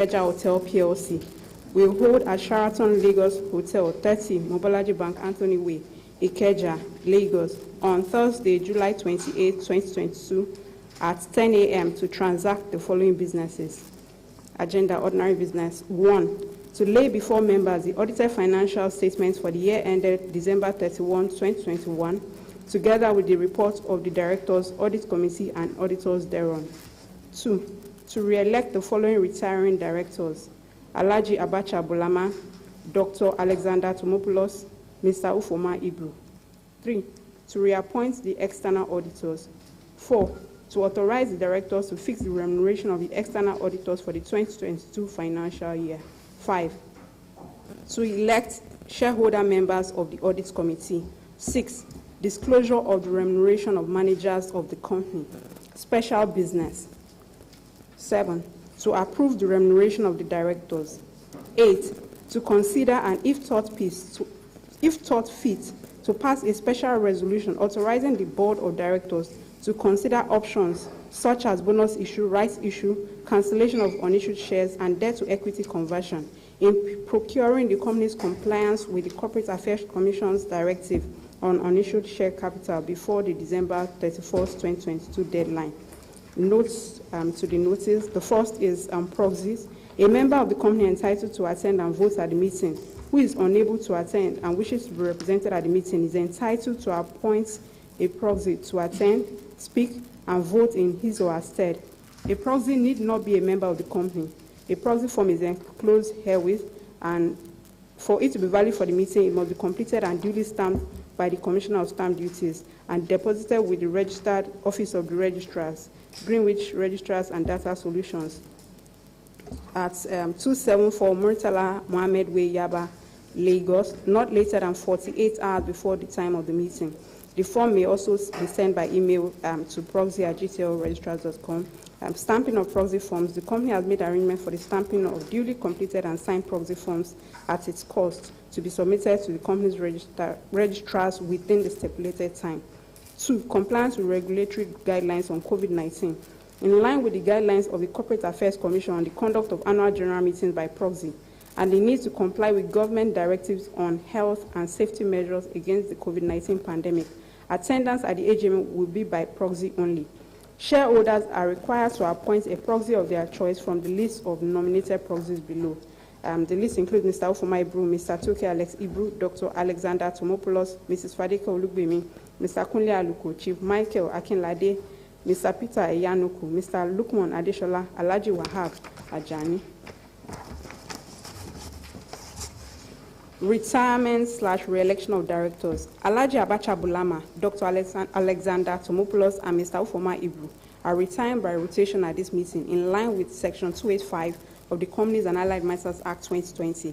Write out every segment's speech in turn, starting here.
Ikeja Hotel PLC will hold at Sheraton Lagos Hotel 30 Mobolaji Bank Anthony Way, Ikeja, Lagos, on Thursday, July 28, 2022 at 10 a.m. to transact the following businesses. Agenda: ordinary business. 1. To lay before members the audited financial statements for the year ended December 31, 2021, together with the report of the Directors, Audit Committee, and auditors thereon. 2. To re-elect the following retiring directors: Alhaji Abacha Bulama, Dr. Alexander Tomopoulos, Mr. Ufoma Ibru. 3. To reappoint the external auditors. 4. To authorize the directors to fix the remuneration of the external auditors for the 2022 financial year. 5. To elect shareholder members of the Audit Committee. 6. Disclosure of the remuneration of managers of the company. Special business. 7. To approve the remuneration of the directors. 8. To consider and, if thought fit, to pass a special resolution authorizing the Board of Directors to consider options such as bonus issue, rights issue, cancellation of unissued shares, and debt-to-equity conversion in procuring the company's compliance with the Corporate Affairs Commission's directive on unissued share capital before the December 31st, 2022 deadline. Notes to the notice. The first is proxies. A member of the company entitled to attend and vote at the meeting who is unable to attend and wishes to be represented at the meeting is entitled to appoint a proxy to attend, speak, and vote in his or her stead. A proxy need not be a member of the company. A proxy form is enclosed herewith, and for it to be valid for the meeting, it must be completed and duly stamped by the Commissioner of Stamp Duties and deposited with the registered office of the registrars, Greenwich Registrars and Data Solutions, at 274 Murtala Mohammed Way, Yaba, Lagos, not later than 48 hours before the time of the meeting. The form may also be sent by email to proxy@gtlregistrars.com. Stamping of proxy forms. The company has made arrangements for the stamping of duly completed and signed proxy forms at its cost to be submitted to the company's registrars within the stipulated time. 2. Compliance with regulatory guidelines on COVID-19. In line with the guidelines of the Corporate Affairs Commission on the conduct of annual general meetings by proxy, and the need to comply with government directives on health and safety measures against the COVID-19 pandemic, attendance at the AGM will be by proxy only. Shareholders are required to appoint a proxy of their choice from the list of nominated proxies below. The list includes Mr. Ufoma Ibru, Mr. Toke Alex Ibru, Dr. Alexander Tomopoulos, Mrs. Fadeke Olugbemi, Mr. Kunle Aluko, Chief Michael Akinlade, Mr. Peter Eyanuku, Mr. Lukman Adeshola, Alhaji Wahab Ajani. Retirement/re-election of directors. Alhaji Abacha Bulama, Dr. Alexander Tomopoulos, and Mr. Ufoma Ibru are retiring by rotation at this meeting in line with Section 285 of the Companies and Allied Matters Act 2020.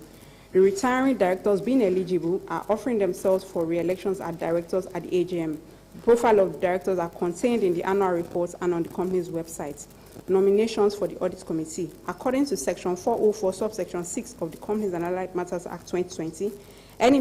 The retiring directors, being eligible, are offering themselves for re-elections as directors at the AGM. The profile of the directors are contained in the annual reports and on the company's website. Nominations for the Audit Committee. According to Section 404, subsection 6 of the Companies and Allied Matters Act 2020, any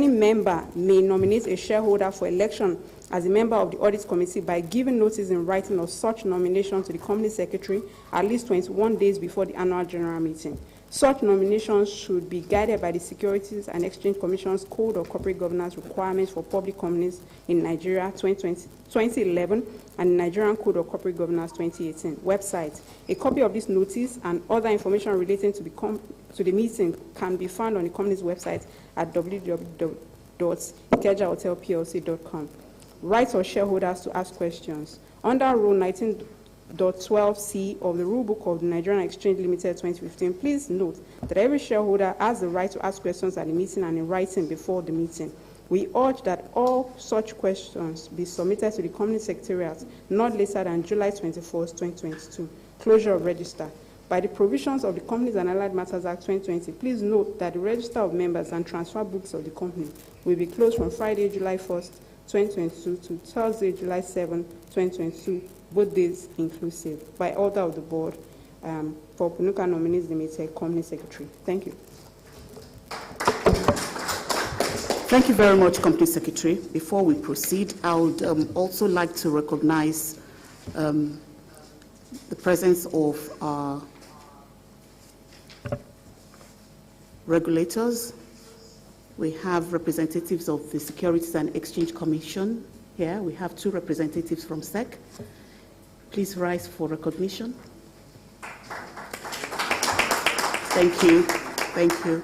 member may nominate a shareholder for election as a member of the Audit Committee by giving notice in writing of such nomination to the Company Secretary at least 21 days before the annual general meeting. Such nominations should be guided by the Securities and Exchange Commission's Code of Corporate Governance Requirements for Public Companies in Nigeria 2011 and the Nigerian Code of Corporate Governance 2018. Website. A copy of this notice and other information relating to the meeting can be found on the company's website at www.ikejahotelplc.com. Rights of shareholders to ask questions. Under Rule 19.12c of the Rule Book of the Nigerian Exchange Limited 2015, please note that every shareholder has the right to ask questions at the meeting and in writing before the meeting. We urge that all such questions be submitted to the Company Secretariat not later than July 21st, 2022. Closure of register. By the provisions of the Companies and Allied Matters Act 2020, please note that the register of members and transfer books of the company will be closed from Friday, July 1st, 2022 to Thursday, July 7, 2022, both days inclusive, by order of the board for Punuka Nominees Limited, Company Secretary. Thank you. Thank you very much, Company Secretary. Before we proceed, I would also like to recognize the presence of our Regulators. We have representatives of the Securities and Exchange Commission here. We have 2 representatives from SEC. Please rise for recognition. Thank you. Thank you.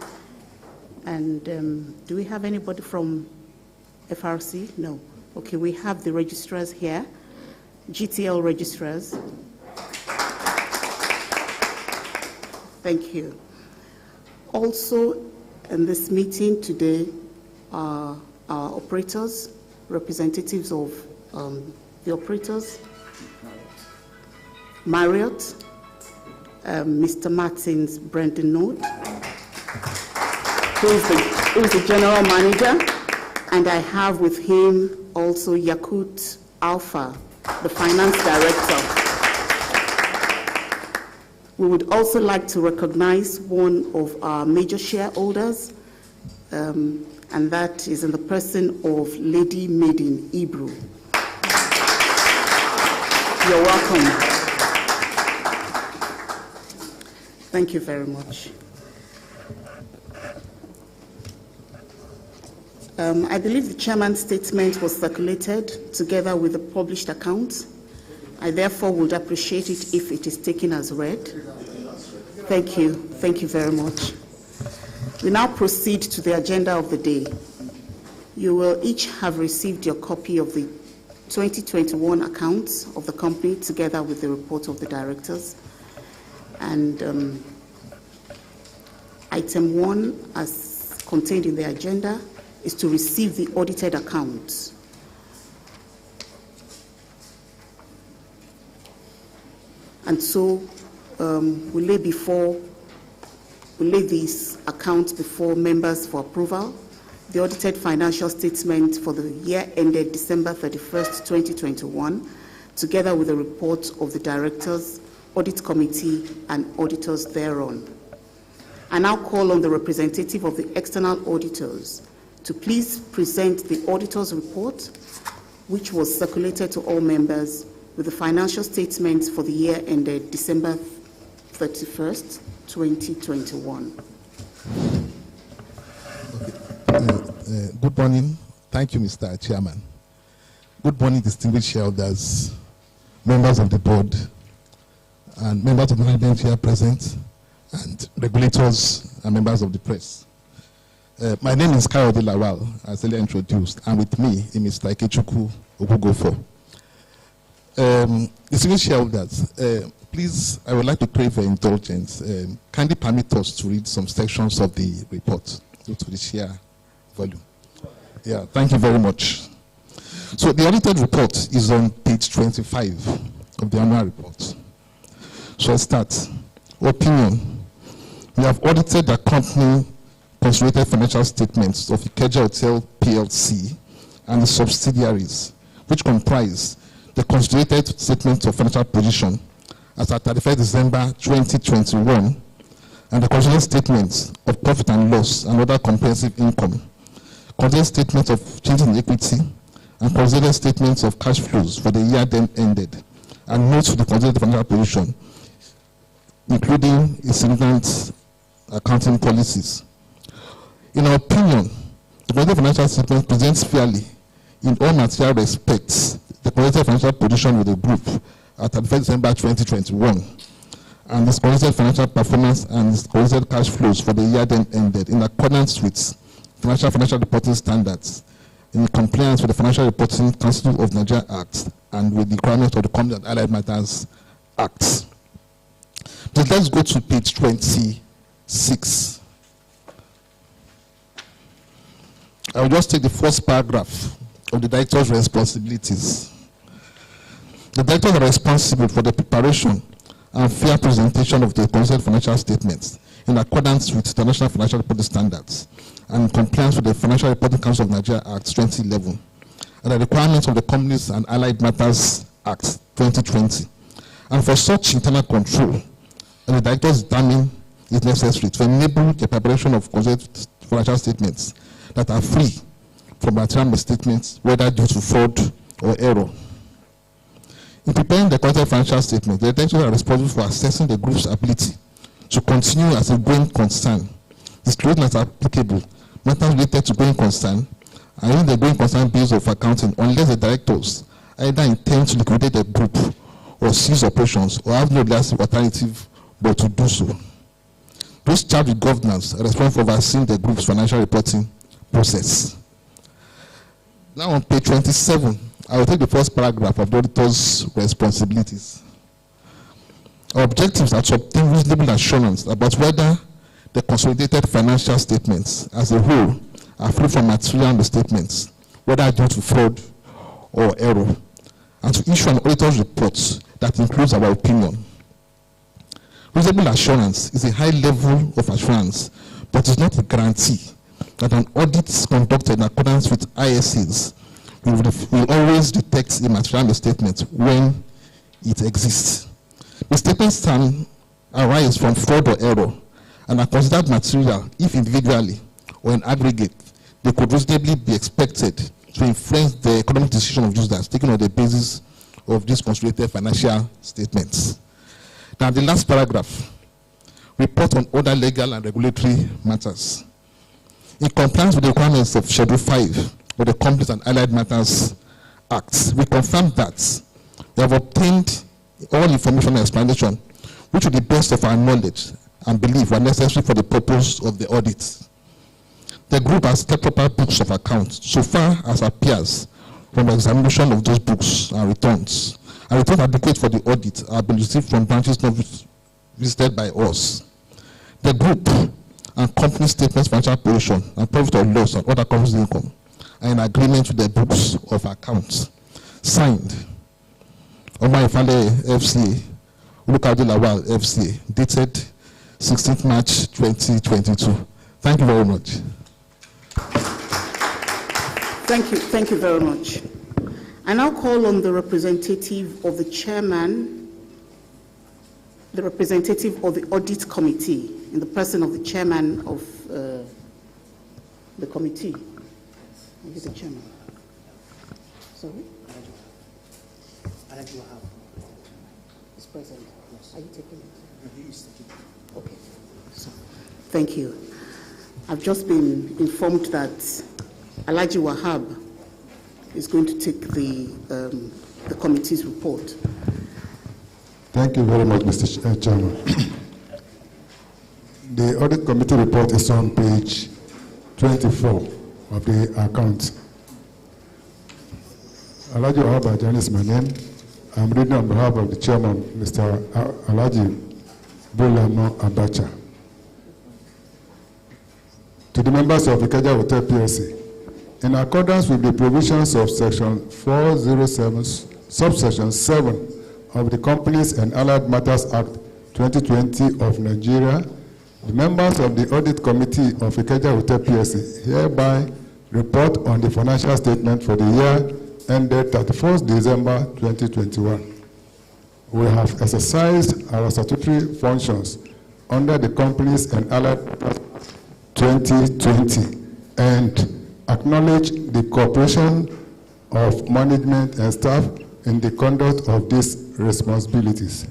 And do we have anybody from FRC? No. Okay, we have the registrars here, GTL registrars. Thank you. Also, in this meeting today are our operators, representatives of the operators, Marriott, Mr. Martins Brendan Node, who is the general manager, and I have with him also Yakut Alpha, the finance director. We would also like to recognize one of our major shareholders, and that is in the person of Lady Maiden Ihplc. You're welcome. Thank you very much. I believe the chairman's statement was circulated together with the published accounts. I therefore would appreciate it if it is taken as read. Thank you. Thank you very much. We now proceed to the agenda of the day. You will each have received your copy of the 2021 accounts of the company together with the report of the directors. And item 1, as contained in the agenda, is to receive the audited accounts. And so we lay these accounts before members for approval. The audited financial statement for the year ended December 31st, 2021, together with a report of the directors, audit committee, and auditors thereon. I now call on the representative of the external auditors to please present the auditor's report, which was circulated to all members, with the financial statements for the year ended December 31st, 2021. Good morning. Thank you, Mr. Chairman. Good morning, distinguished shareholders, members of the board, and members of the management here present, and regulators and members of the press. My name is Kayode Lawal, as earlier introduced, and with me is Mr. Ikeja Ogugofo. Distinguished shareholders, please, I would like to crave your indulgence. Kindly permit us to read some sections of the report due to the sheer volume. Yeah, thank you very much. So the audited report is on page 25 of the annual report. So I start. Opinion. We have audited the company consolidated financial statements of Ikeja Hotel PLC and the subsidiaries, which comprise the consolidated statement of financial position as at 31st December 2021 and the consolidated statements of profit and loss and other comprehensive income, consolidated statements of change in equity, and consolidated statements of cash flows for the year then ended, and notes to the consolidated financial position, including its significant accounting policies. In our opinion, the consolidated financial statement presents fairly, in all material respects, the consolidated financial position with the group at 31st December 2021, and its consolidated financial performance and its consolidated cash flows for the year then ended in accordance with financial reporting standards, in compliance with the Financial Reporting Council of Nigeria Act and with the requirements of the Companies and Allied Matters Act. But let's go to page 26. I will just take the first paragraph of the director's responsibilities. The directors are responsible for the preparation and fair presentation of the consolidated financial statements in accordance with international financial reporting standards and in compliance with the Financial Reporting Council of Nigeria Act 2011 and the requirements of the Companies and Allied Matters Act 2020. And for such internal control, the directors determine it necessary to enable the preparation of consolidated financial statements that are free from material misstatements, whether due to fraud or error. In preparing the consolidated financial statement, the directors are responsible for assessing the group's ability to continue as a going concern, disclosing as applicable matters related to going concern, and using the going concern base of accounting unless the directors either intend to liquidate the group or cease operations or have no alternative but to do so. Those charged with governance are responsible for overseeing the group's financial reporting process. Now on page 27, I will take the first paragraph of the auditor's responsibilities. Our objectives are to obtain reasonable assurance about whether the consolidated financial statements as a whole are free from material misstatements, whether due to fraud or error, and to issue an auditor's report that includes our opinion. Reasonable assurance is a high level of assurance, but is not a guarantee that an audit conducted in accordance with ISAs will always detect a material misstatement when it exists. Misstatements can arise from fraud or error and are considered material if individually or in aggregate they could reasonably be expected to influence the economic decision of users taken on the basis of these consolidated financial statements. Now, the last paragraph, report on other legal and regulatory matters. In compliance with the requirements of Schedule 5 of the Companies and Allied Matters Act, we confirm that we have obtained all information and explanation which, to the best of our knowledge and belief, were necessary for the purpose of the audit. The group has kept proper books of accounts so far as appears from the examination of those books and returns. And returns adequate for the audit have been received from branches not visited by us. The group and company statements, financial position, and profit or loss and other companies' income are in agreement with the books of accounts. Signed, Omar Ifale FCA, Ulukade Lawal FCA, dated 16th March 2022. Thank you very much. Thank you very much. I now call on the representative of the chairman, the representative of the audit committee, in the person of the chairman of the committee. Are you the chairman? Sorry? Is present. Are you taking it? Okay. So, thank you. I've just been informed that Alhaji Wahab is going to take the committee's report. Thank you very much, Mr. Chairman. The audit committee report is on page 24 of the account. Alhaji Wahab Ajani is my name. I'm reading on behalf of the chairman, Mr. Alhaji Bulama Abacha. To the members of Ikeja Hotel PLC, in accordance with the provisions of Section 407, subsection 7 of the Companies and Allied Matters Act 2020 of Nigeria, the members of the Audit Committee of Ikeja Hotel PLC hereby report on the financial statement for the year ended 31st December 2021. We have exercised our statutory functions under the Companies and Allied Matters 2020 and acknowledge the cooperation of management and staff in the conduct of these responsibilities.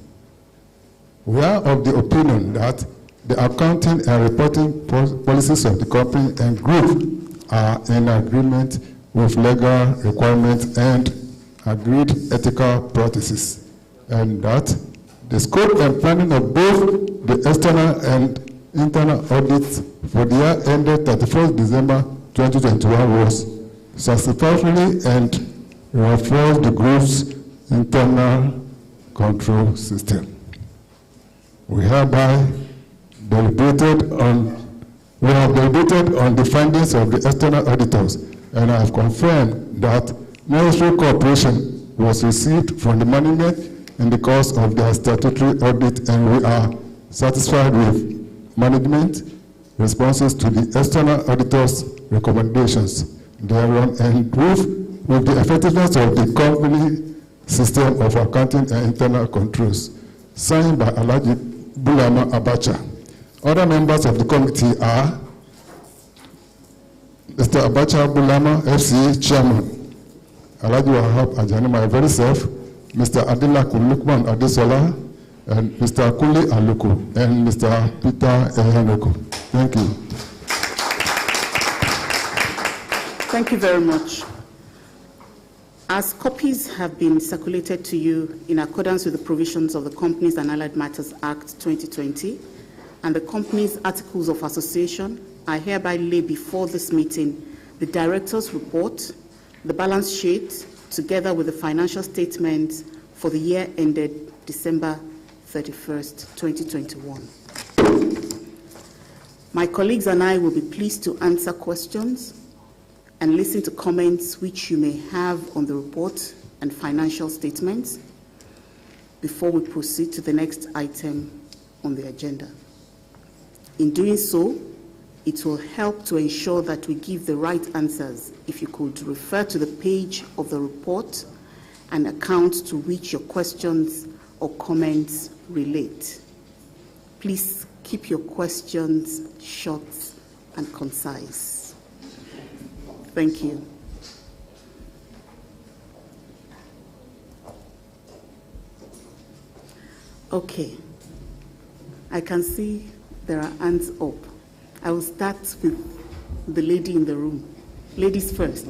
We are of the opinion that the accounting and reporting policies of the company and group are in agreement with legal requirements and agreed ethical practices, and that the scope and planning of both the external and internal audits for the year ended 31st December 2021 was satisfactory and reinforced the group's internal control system. We have deliberated on the findings of the external auditors, and I have confirmed that necessary cooperation was received from the management in the course of their statutory audit, and we are satisfied with management responses to the external auditors' recommendations thereon, and with the effectiveness of the company system of accounting and internal controls. Signed by Alhaji Bulama Abacha. Other members of the committee are Mr. Abacha Bulama, FCA Chairman, Alhaji Wahab Ajani, my very self, Mr. Adila Kulukman Adesola, and Mr. Kuli Aluko, and Mr. Peter Ehaneko. Thank you. Thank you very much. As copies have been circulated to you in accordance with the provisions of the Companies and Allied Matters Act 2020 and the Companies Articles of Association, I hereby lay before this meeting the Director's Report, the balance sheet, together with the financial statements for the year ended December 31st, 2021. My colleagues and I will be pleased to answer questions and listen to comments which you may have on the report and financial statements before we proceed to the next item on the agenda. In doing so, it will help to ensure that we give the right answers if you could refer to the page of the report and account to which your questions or comments relate. Please keep your questions short and concise. Thank you. Okay. I can see there are hands up. I will start with the lady in the room. Ladies first.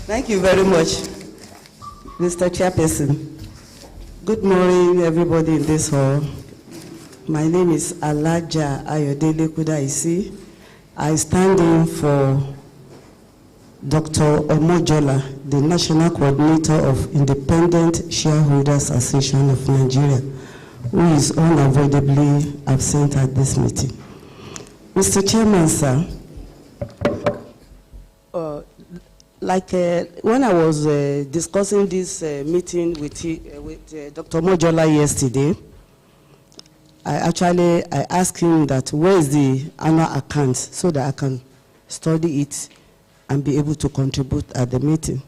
Thank you very much, Mr. Chairperson. Good morning, everybody in this hall. My name is Alaja Ayodele Kudaisi. I stand in for Dr. Omojola, the National Coordinator of Independent Shareholders Association of Nigeria, who is unavoidably absent at this meeting. Mr. Chairman, sir, when I was discussing this meeting with Dr. Mojola yesterday, I asked him that where is the annual account so that I can study it and be able to contribute at the meeting.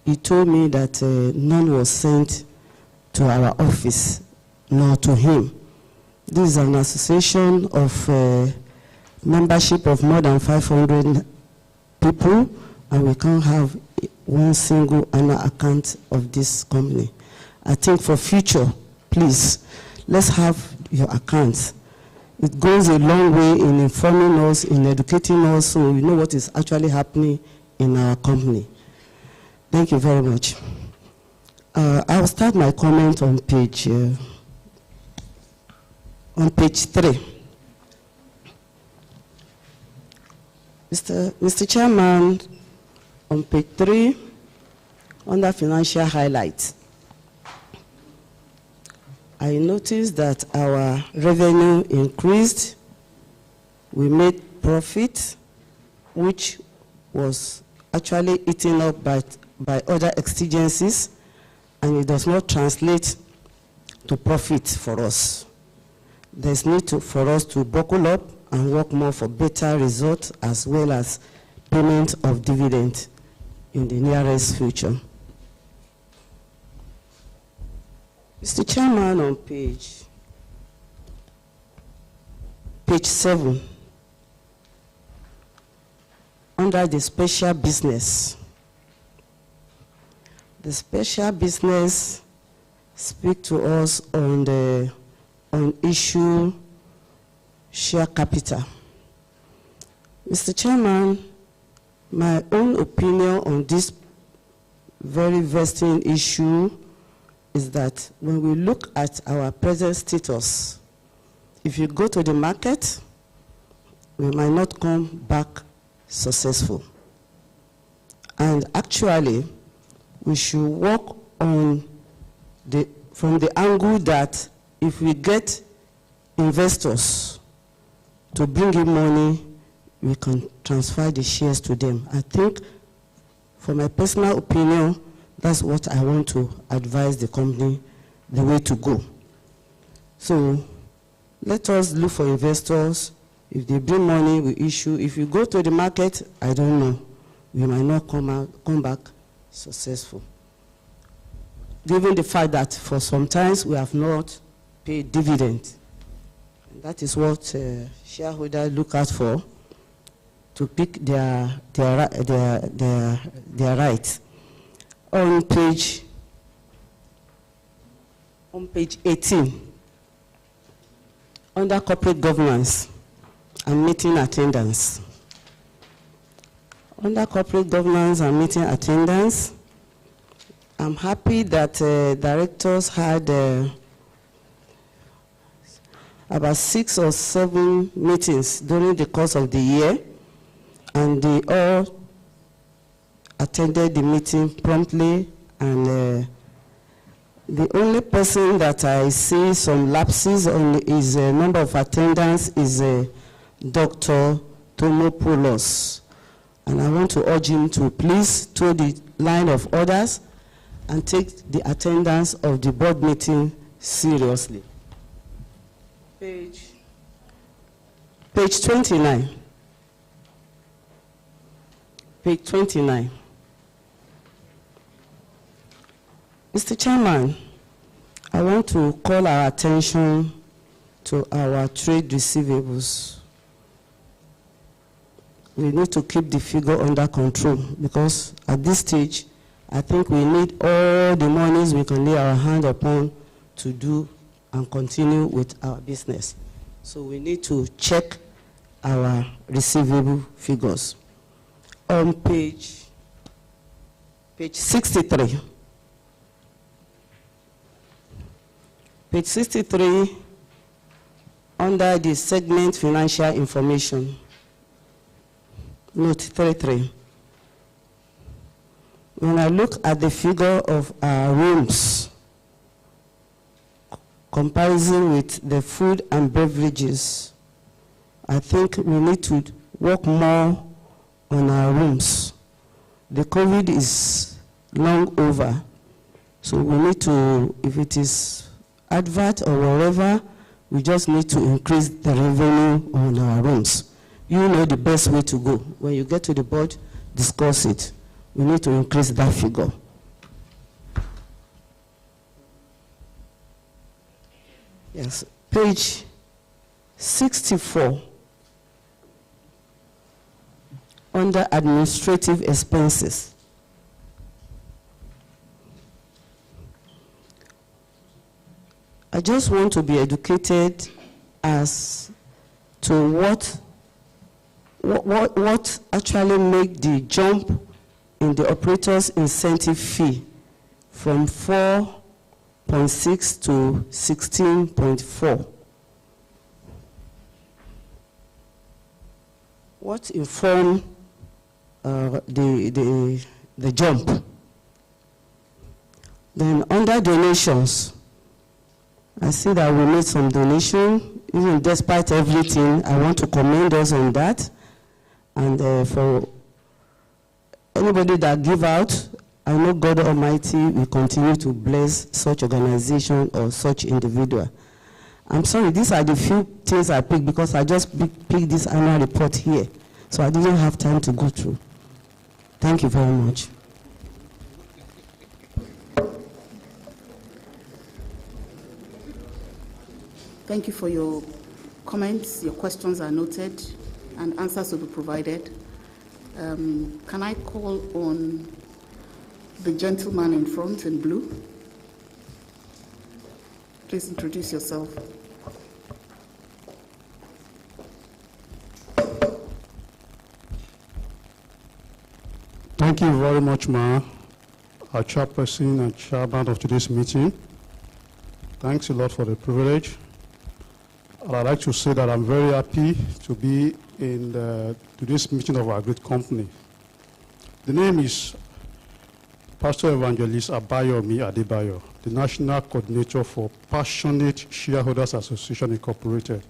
He told me that none was sent to our office, nor to him. This is an association of membership of more than 500 people, and we can't have one single annual account of this company. I think for future, please, let's have your accounts. It goes a long way in informing us, in educating us, so we know what is actually happening in our company. Thank you very much. I'll start my comment on page 3. Mr. Chairman, on page 3, under financial highlights, I noticed that our revenue increased. We made profit, which was actually eaten up by other exigencies, and it does not translate to profit for us. There's need for us to buckle up and work more for better results as well as payment of dividend in the nearest future. Mr. Chairman, on page 7, under the special business. The special business speak to us on issue share capital. Mr. Chairman, my own opinion on this very vesting issue is that when we look at our present status, if you go to the market, we might not come back successful. And actually, we should work on from the angle that if we get investors to bring in money, we can transfer the shares to them. I think, for my personal opinion, that's what I want to advise the company, the way to go. So let us look for investors. If they bring money, we issue. If you go to the market, I don't know. We might not come back successful. Given the fact that for some times we have not paid dividend. That is what shareholders look out for, to pick their rights. On page 18, under corporate governance and meeting attendance. Under corporate governance and meeting attendance, I'm happy that directors had about 6 or 7 meetings during the course of the year, and they all attended the meeting promptly, and the only person that I see some lapses on his number of attendance is Dr. Tomopoulos. And I want to urge him to please toe the line of others and take the attendance of the board meeting seriously. Page 29. Page 29. Mr. Chairman, I want to call our attention to our trade receivables. We need to keep the figure under control, because at this stage, I think we need all the monies we can lay our hand upon to do and continue with our business. So we need to check our receivable figures. On page 63. Page 63, under the segment financial information, note 33. When I look at the figure of our rooms, comparison with the food and beverages, I think we need to work more on our rooms. The COVID is long over, so we need to, if it is advert or wherever, we just need to increase the revenue on our rooms. You know the best way to go. When you get to the board, discuss it. We need to increase that figure. Yes, page 64, under administrative expenses. I just want to be educated as to what actually made the jump in the operator's incentive fee from 4.6 to 16.4. What informed the jump? Then under donations, I see that we made some donation. Even despite everything, I want to commend us on that. And for anybody that give out, I know God Almighty will continue to bless such organization or such individual. I'm sorry, these are the few things I picked because I just picked this annual report here. So I didn't have time to go through. Thank you very much. Thank you for your comments. Your questions are noted and answers will be provided. Can I call on the gentleman in front in blue? Please introduce yourself. Thank you very much, Ma, our chairperson and chairman of today's meeting. Thanks a lot for the privilege. And I'd like to say that I'm very happy to be in today's meeting of our great company. The name is Pastor Evangelist Abayomi Adebayo, the National Coordinator for Passionate Shareholders Association Incorporated.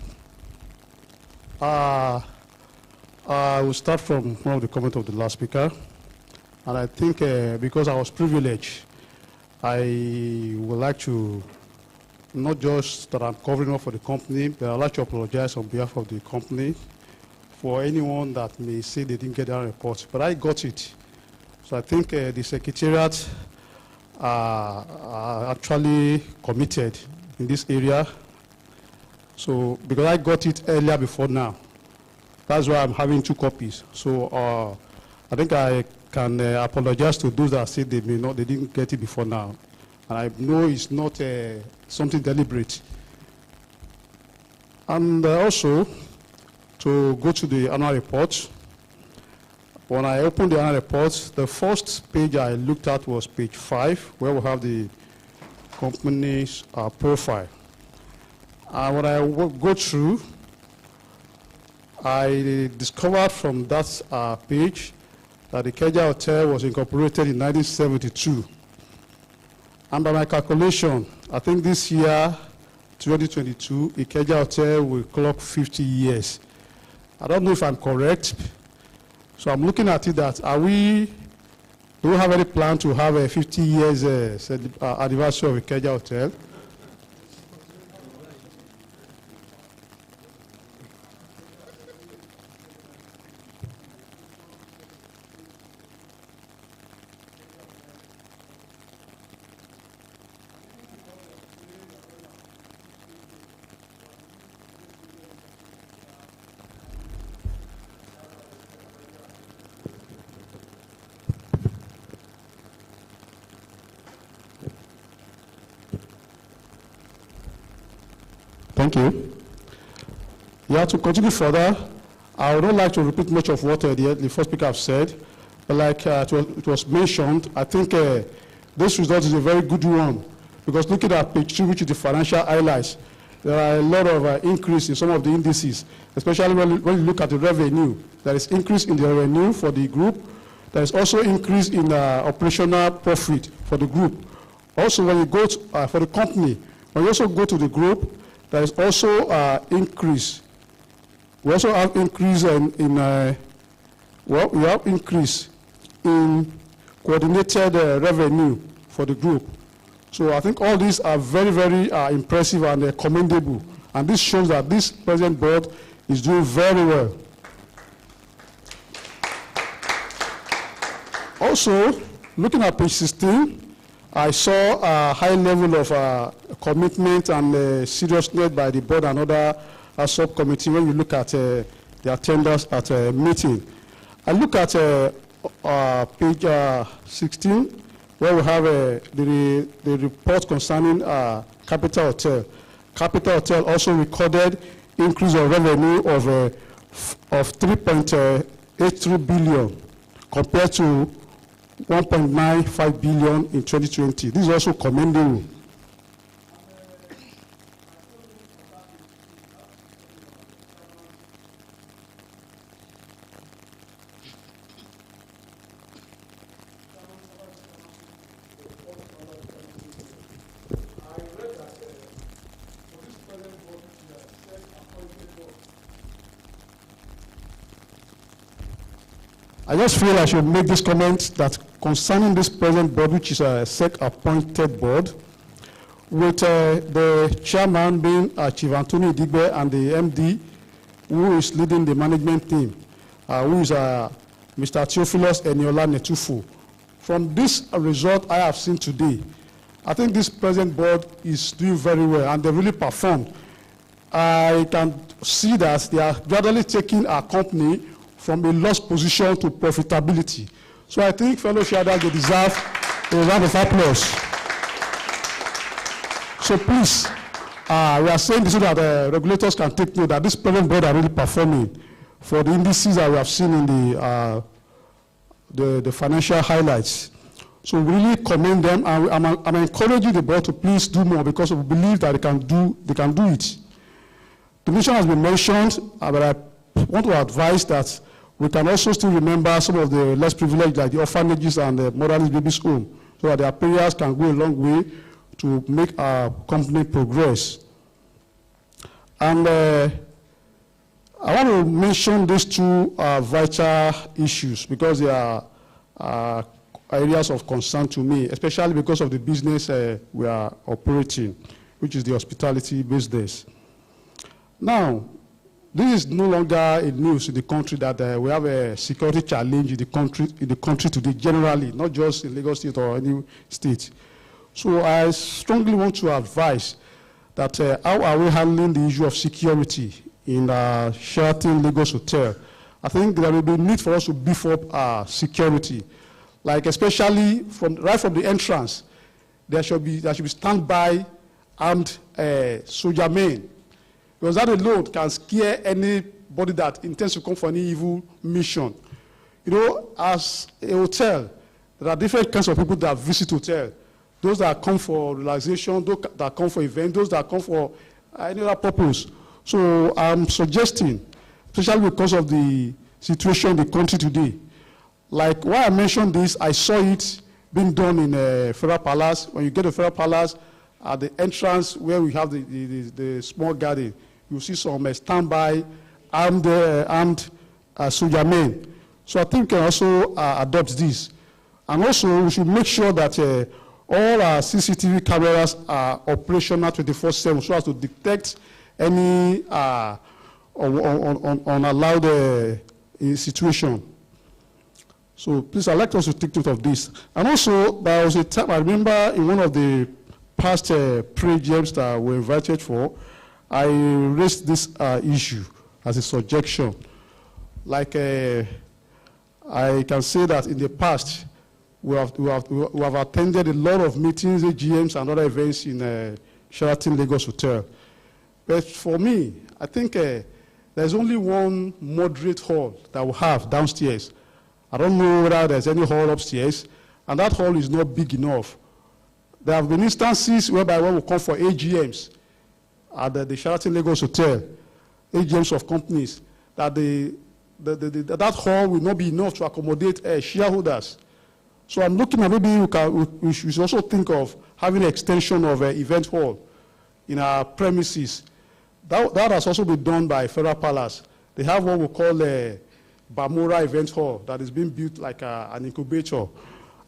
I will start from one of the comments of the last speaker. And I think because I was privileged, I would like to, not just that I'm covering up for the company, but I'd like to apologize on behalf of the company for anyone that may say they didn't get that report. But I got it. So I think the secretariat are actually committed in this area. So because I got it earlier before now. That's why I'm having 2 copies. So I think I can apologize to those that said they didn't get it before now. And I know it's not something deliberate. And also, to go to the annual report, when I opened the annual report, the first page I looked at was page 5, where we have the company's profile. And when I go through, I discovered from that page that the Ikeja Hotel was incorporated in 1972. And by my calculation, I think this year, 2022, Ikeja Hotel will clock 50 years. I don't know if I'm correct. So I'm looking at it that do we have any plan to have a 50 years anniversary of Ikeja Hotel? Thank you. Yeah, to continue further, I would not like to repeat much of what the first speaker has said, but like it was mentioned, I think this result is a very good one, because looking at page 2, which is the financial highlights, there are a lot of increase in some of the indices, especially when you look at the revenue. There is increase in the revenue for the group. There is also increase in operational profit for the group. Also, when you go to, for the company, when you also go to the group, there is also increase. We also have increase we have increase in coordinated revenue for the group. So I think all these are very, very impressive and commendable. And this shows that this present board is doing very well. Also, looking at page 16, I saw a high level of commitment and seriousness by the board and other subcommittee when you look at the attendance at a meeting. I look at page 16, where we have the report concerning Capital Hotel. Capital Hotel also recorded increase of revenue of 3.83 billion compared to 1.95 billion in 2020. This is also commendable. I just feel I should make this comment that concerning this present board, which is a SEC-appointed board, with the chairman being Chief Anthony Idigbe and the MD, who is leading the management team, who is Mr. Theophilus Eniola Netufu. From this result I have seen today, I think this present board is doing very well, and they really performed. I can see that they are gradually taking our company from a loss position to profitability. So I think fellow shareholders, they deserve a round of applause. So please, we are saying this so that the regulators can take note that this present board are really performing for the indices that we have seen in the financial highlights. So we really commend them, and I'm encouraging the board to please do more, because we believe that they can do it. The mission has been mentioned, but I want to advise that we can also still remember some of the less privileged, like the orphanages and the motherless babies' home, so that their prayers can go a long way to make our company progress. And I want to mention these two vital issues because they are areas of concern to me, especially because of the business we are operating, which is the hospitality business. Now, this is no longer a news in the country that we have a security challenge in the country today generally, not just in Lagos State or any state. So I strongly want to advise that how are we handling the issue of security in Sheraton Lagos Hotel, I think there will be need for us to beef up security, like especially right from the entrance. There should be standby armed soldier men, because that alone can scare anybody that intends to come for any evil mission. You know, as a hotel, there are different kinds of people that visit hotel. Those that come for relaxation, those that come for events, those that come for any other purpose. So I'm suggesting, especially because of the situation in the country today, like why I mentioned this, I saw it being done in Federal Palace. When you get to Federal Palace, at the entrance where we have the small garden, you see some standby armed soldier men. So I think we can also adopt this. And also, we should make sure that all our CCTV cameras are operational 24/7 so as to detect any unallowed situation. So please, I'd like us to take note of this. And also, there was a time, I remember in one of the past pre-games that we were invited for, I raised this issue as a suggestion. Like, I can say that in the past, we have attended a lot of meetings, AGMs, and other events in Sheraton Lagos Hotel. But for me, I think there's only one moderate hall that we have downstairs. I don't know whether there's any hall upstairs, and that hall is not big enough. There have been instances whereby when we come for AGMs at the Sheraton Lagos Hotel, AGMs of companies, that that hall will not be enough to accommodate shareholders. So I'm looking at maybe we should also think of having an extension of an event hall in our premises. That has also been done by Federal Palace. They have what we call a Bamora event hall that is being built like an incubator.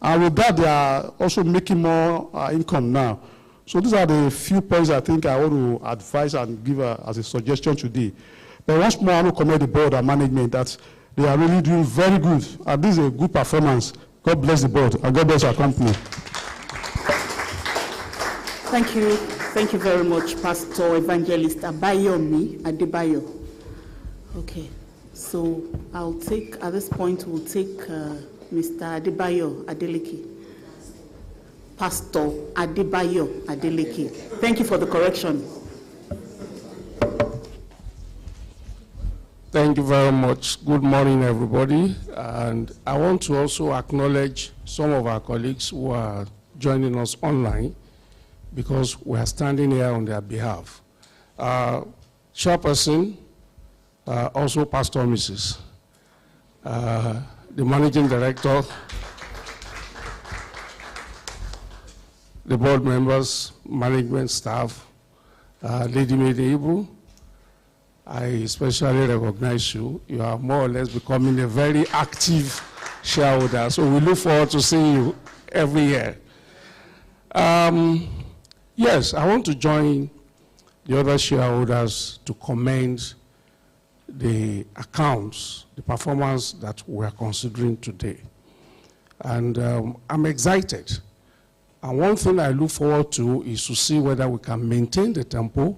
And with that, they are also making more income now. So these are the few points I think I want to advise and give as a suggestion today. But once more, I want to commend the board and management that they are really doing very good. And this is a good performance. God bless the board, and God bless our company. Thank you. Thank you very much, Pastor Evangelist Abayomi Adebayo. Okay, so I'll take, at this point, we'll take Mr. Adebayo Adeleke. Pastor Adebayo Adeleke. Thank you for the correction. Thank you very much. Good morning, everybody. And I want to also acknowledge some of our colleagues who are joining us online because we are standing here on their behalf. Chairperson, also Pastor Mrs., the Managing Director, the board members, management staff, Lady Mede Ibu, I especially recognize you. You are more or less becoming a very active shareholder, so we look forward to seeing you every year. Yes, I want to join the other shareholders to commend the accounts, the performance that we are considering today. And I'm excited. And one thing I look forward to is to see whether we can maintain the tempo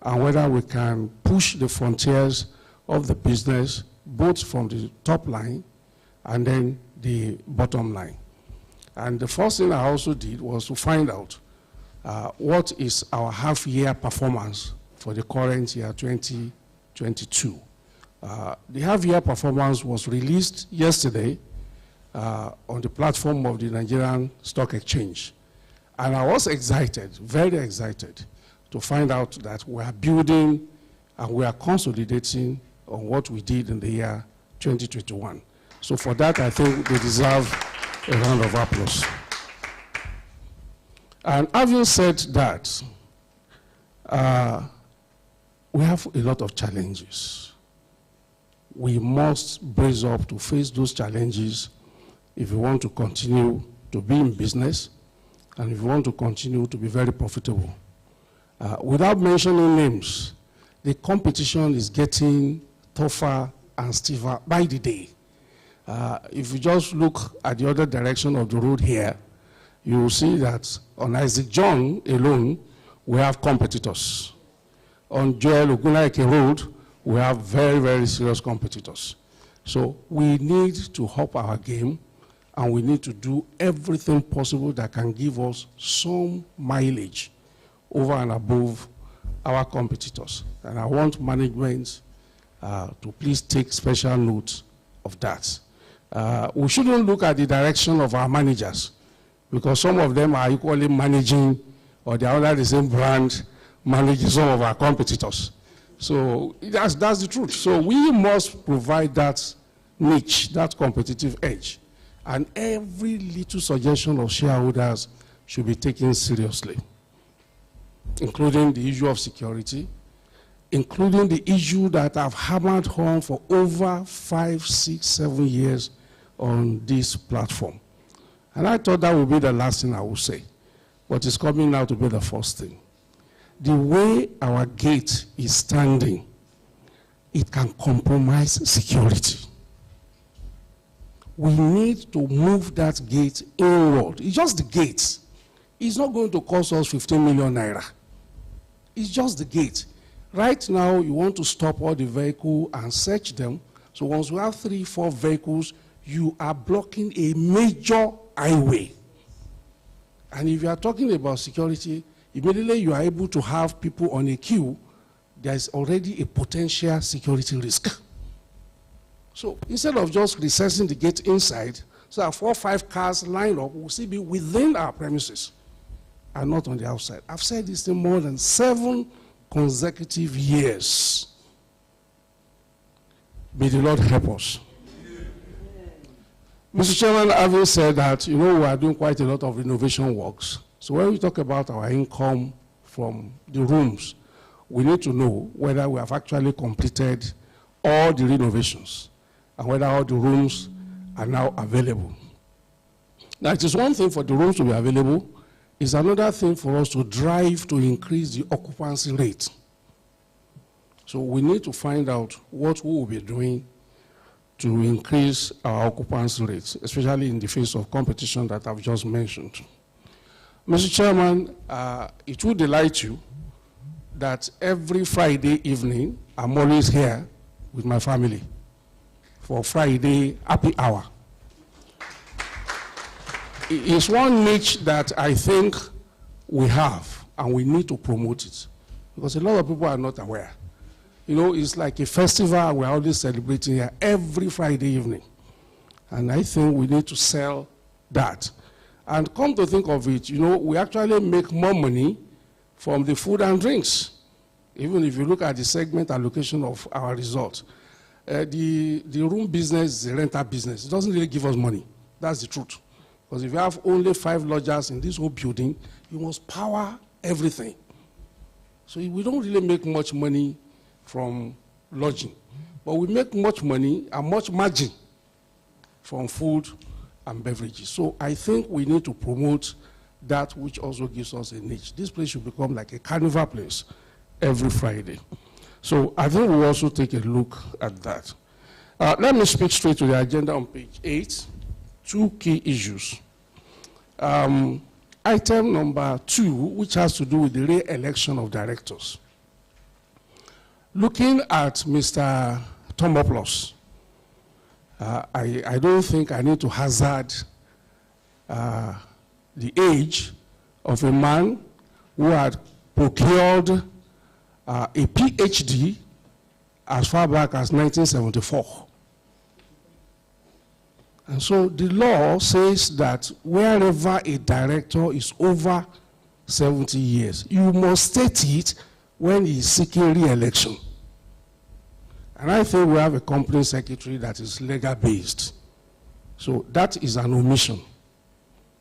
and whether we can push the frontiers of the business, both from the top line and then the bottom line. And the first thing I also did was to find out what is our half-year performance for the current year, 2022. The half-year performance was released yesterday on the platform of the Nigerian Stock Exchange. And I was excited, very excited, to find out that we are building and we are consolidating on what we did in the year 2021. So for that, I think they deserve a round of applause. And having said that, we have a lot of challenges. We must brace up to face those challenges if we want to continue to be in business and if we want to continue to be very profitable. Without mentioning names, the competition is getting tougher and stiffer by the day. If you just look at the other direction of the road here, you will see that on Isaac John alone, we have competitors. On Joel Ogunlaike Road, we have very, very serious competitors. So we need to up our game, and we need to do everything possible that can give us some mileage over and above our competitors. And I want management to please take special note of that. We shouldn't look at the direction of our managers, because some of them are equally managing, or they are under the same brand, managing some of our competitors. So that's the truth. So we must provide that niche, that competitive edge. And every little suggestion of shareholders should be taken seriously, including the issue of security, including the issue that I've hammered home for over 5, 6, 7 years on this platform. And I thought that would be the last thing I would say, but it's coming now to be the first thing. The way our gate is standing, it can compromise security. We need to move that gate inward. It's just the gate. It's not going to cost us 15 million naira. It's just the gate. Right now, you want to stop all the vehicles and search them. So once we have 3, 4 vehicles, you are blocking a major highway. And if you are talking about security, immediately you are able to have people on a queue. There is already a potential security risk. So instead of just recessing the gate inside, so that 4 or 5 cars lined up will still be within our premises and not on the outside. I've said this in more than 7 consecutive years. May the Lord help us. Mr. Chairman, having said that, we are doing quite a lot of renovation works. So when we talk about our income from the rooms, we need to know whether we have actually completed all the renovations and whether all the rooms are now available. Now, it is one thing for the rooms to be available. It's another thing for us to drive to increase the occupancy rate. So we need to find out what we will be doing to increase our occupancy rates, especially in the face of competition that I've just mentioned. Mr. Chairman, it will delight you that every Friday evening, I'm always here with my family for Friday happy hour. It's one niche that I think we have, and we need to promote it, because a lot of people are not aware. It's like a festival, and we're always celebrating here every Friday evening. And I think we need to sell that. And come to think of it, we actually make more money from the food and drinks. Even if you look at the segment allocation of our results. The room business is a rental business. It doesn't really give us money. That's the truth. Because if you have only 5 lodgers in this whole building, you must power everything. So we don't really make much money from lodging. But we make much money and much margin from food and beverages. So I think we need to promote that, which also gives us a niche. This place should become like a carnival place every Friday. So I think we'll also take a look at that. Let me speak straight to the agenda on page 8. 2 key issues. Item number 2, which has to do with the re-election of directors. Looking at Mr. Ihplc, I don't think I need to hazard the age of a man who had procured a PhD as far back as 1974. And so the law says that wherever a director is over 70 years, you must state it when he is seeking re-election. And I think we have a company secretary that is legal-based. So that is an omission.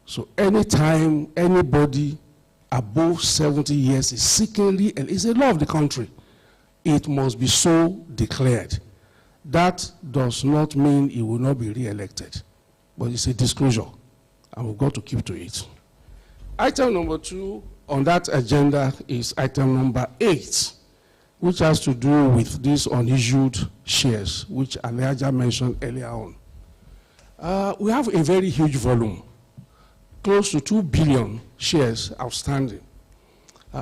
So anytime anybody above 70 years is seeking re-election, it's a law of the country. It must be so declared. That does not mean he will not be re-elected, but it's a disclosure, and we've got to keep to it. Item number 2 on that agenda is item number 8, which has to do with these unissued shares, which Ikeja mentioned earlier on. We have a very huge volume, close to 2 billion shares outstanding.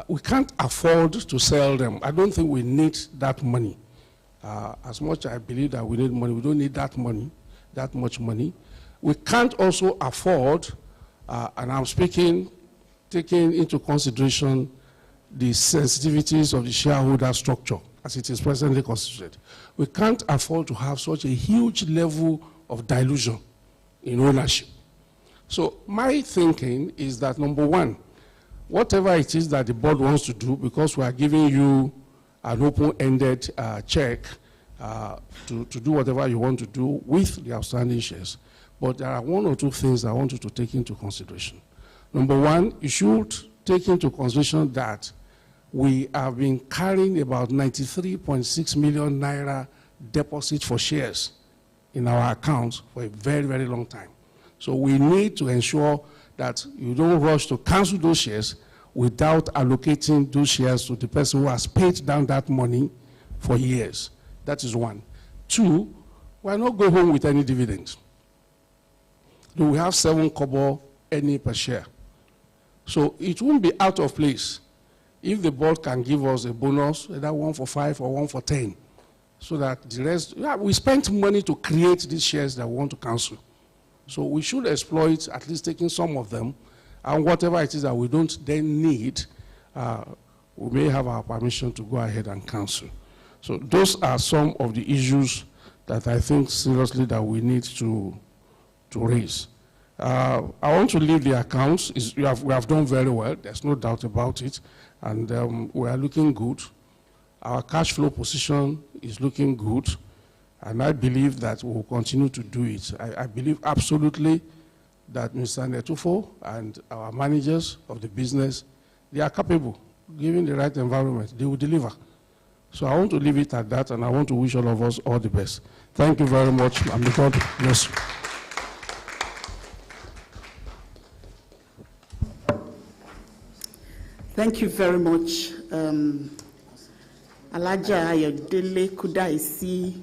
We can't afford to sell them. I don't think we need that money. As much as I believe that we need money, we don't need that much money. We can't also afford, and I'm speaking, taking into consideration the sensitivities of the shareholder structure as it is presently constituted. We can't afford to have such a huge level of dilution in ownership. So my thinking is that, number one, whatever it is that the board wants to do, because we are giving you an open-ended check to do whatever you want to do with the outstanding shares. But there are one or two things I want you to take into consideration. Number one, you should take into consideration that we have been carrying about 93.6 million naira deposit for shares in our accounts for a very, very long time. So we need to ensure that you don't rush to cancel those shares without allocating those shares to the person who has paid down that money for years. That is one. Two, we're not going home with any dividends. We have 7 kobo any per share. So it won't be out of place if the board can give us a bonus, either 1 for 5 or 1 for 10, so that the rest, we spent money to create these shares that we want to cancel. So we should exploit at least taking some of them, and whatever it is that we don't then need, we may have our permission to go ahead and cancel. So those are some of the issues that I think seriously that we need to raise. I want to leave the accounts. We have done very well. There's no doubt about it. And we are looking good. Our cash flow position is looking good. And I believe that we will continue to do it. I believe absolutely that Mr. Netufo and our managers of the business, they are capable. Given the right environment, they will deliver. So I want to leave it at that, and I want to wish all of us all the best. Thank you very much, and may God bless you. Thank you very much. Alaja Ayodele Kudaisi,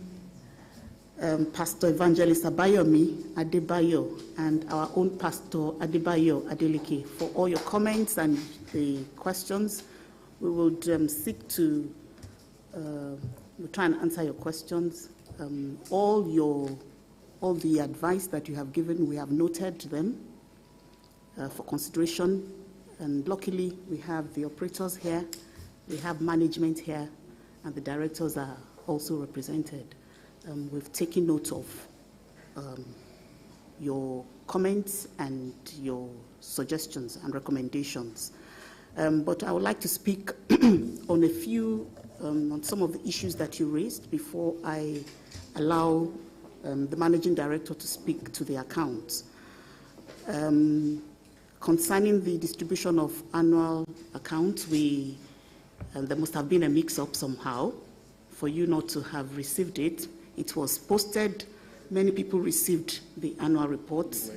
Pastor Evangelist Abayomi Adebayo, and our own Pastor Adebayo Adeleke, for all your comments and the questions. We would seek to we'll try and answer your questions. All the advice that you have given, we have noted them for consideration. And luckily, we have the operators here, we have management here, and the directors are also represented. We've taken note of your comments and your suggestions and recommendations. But I would like to speak on a few, on some of the issues that you raised before I allow the managing director to speak to the accounts. Concerning the distribution of annual accounts, there must have been a mix-up somehow for you not to have received it. It was posted. Many people received the annual reports,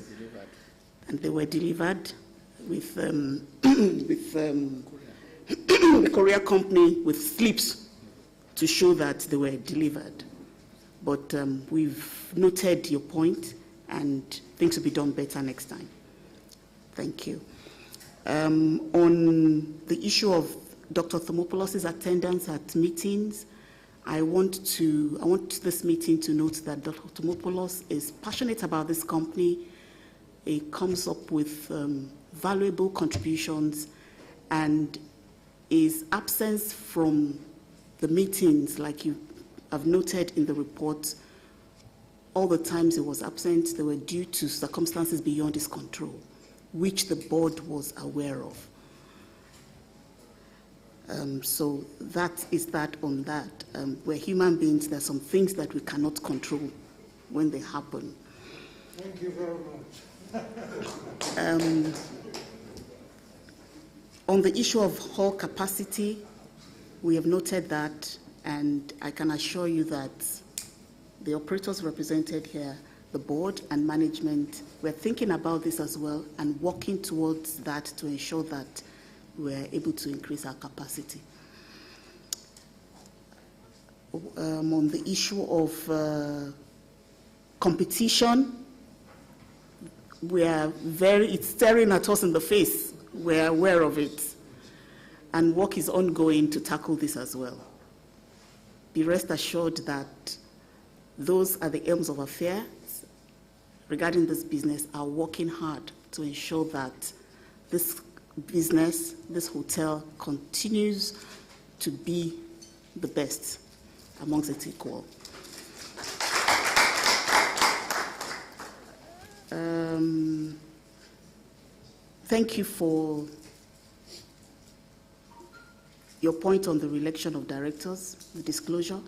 and they were delivered with the courier company with slips to show that they were delivered. But we've noted your point, and things will be done better next time. Thank you. On the issue of Dr. Thermopoulos's attendance at meetings, I want this meeting to note that Dr. Thermopoulos is passionate about this company. He comes up with valuable contributions, and his absence from the meetings, like you have noted in the report, all the times he was absent, they were due to circumstances beyond his control, which the board was aware of. So that is that on that. We're human beings. There are some things that we cannot control when they happen. Thank you very much. On the issue of hall capacity, we have noted that, and I can assure you that the operators represented here, the board and management, we're thinking about this as well and working towards that to ensure that we're able to increase our capacity. On the issue of competition, it's staring at us in the face. We're aware of it. And work is ongoing to tackle this as well. be rest assured that those at the helms of affairs regarding this business are working hard to ensure that this business, this hotel, continues to be the best amongst its equal. Thank you for your point on the re-election of directors, the disclosure.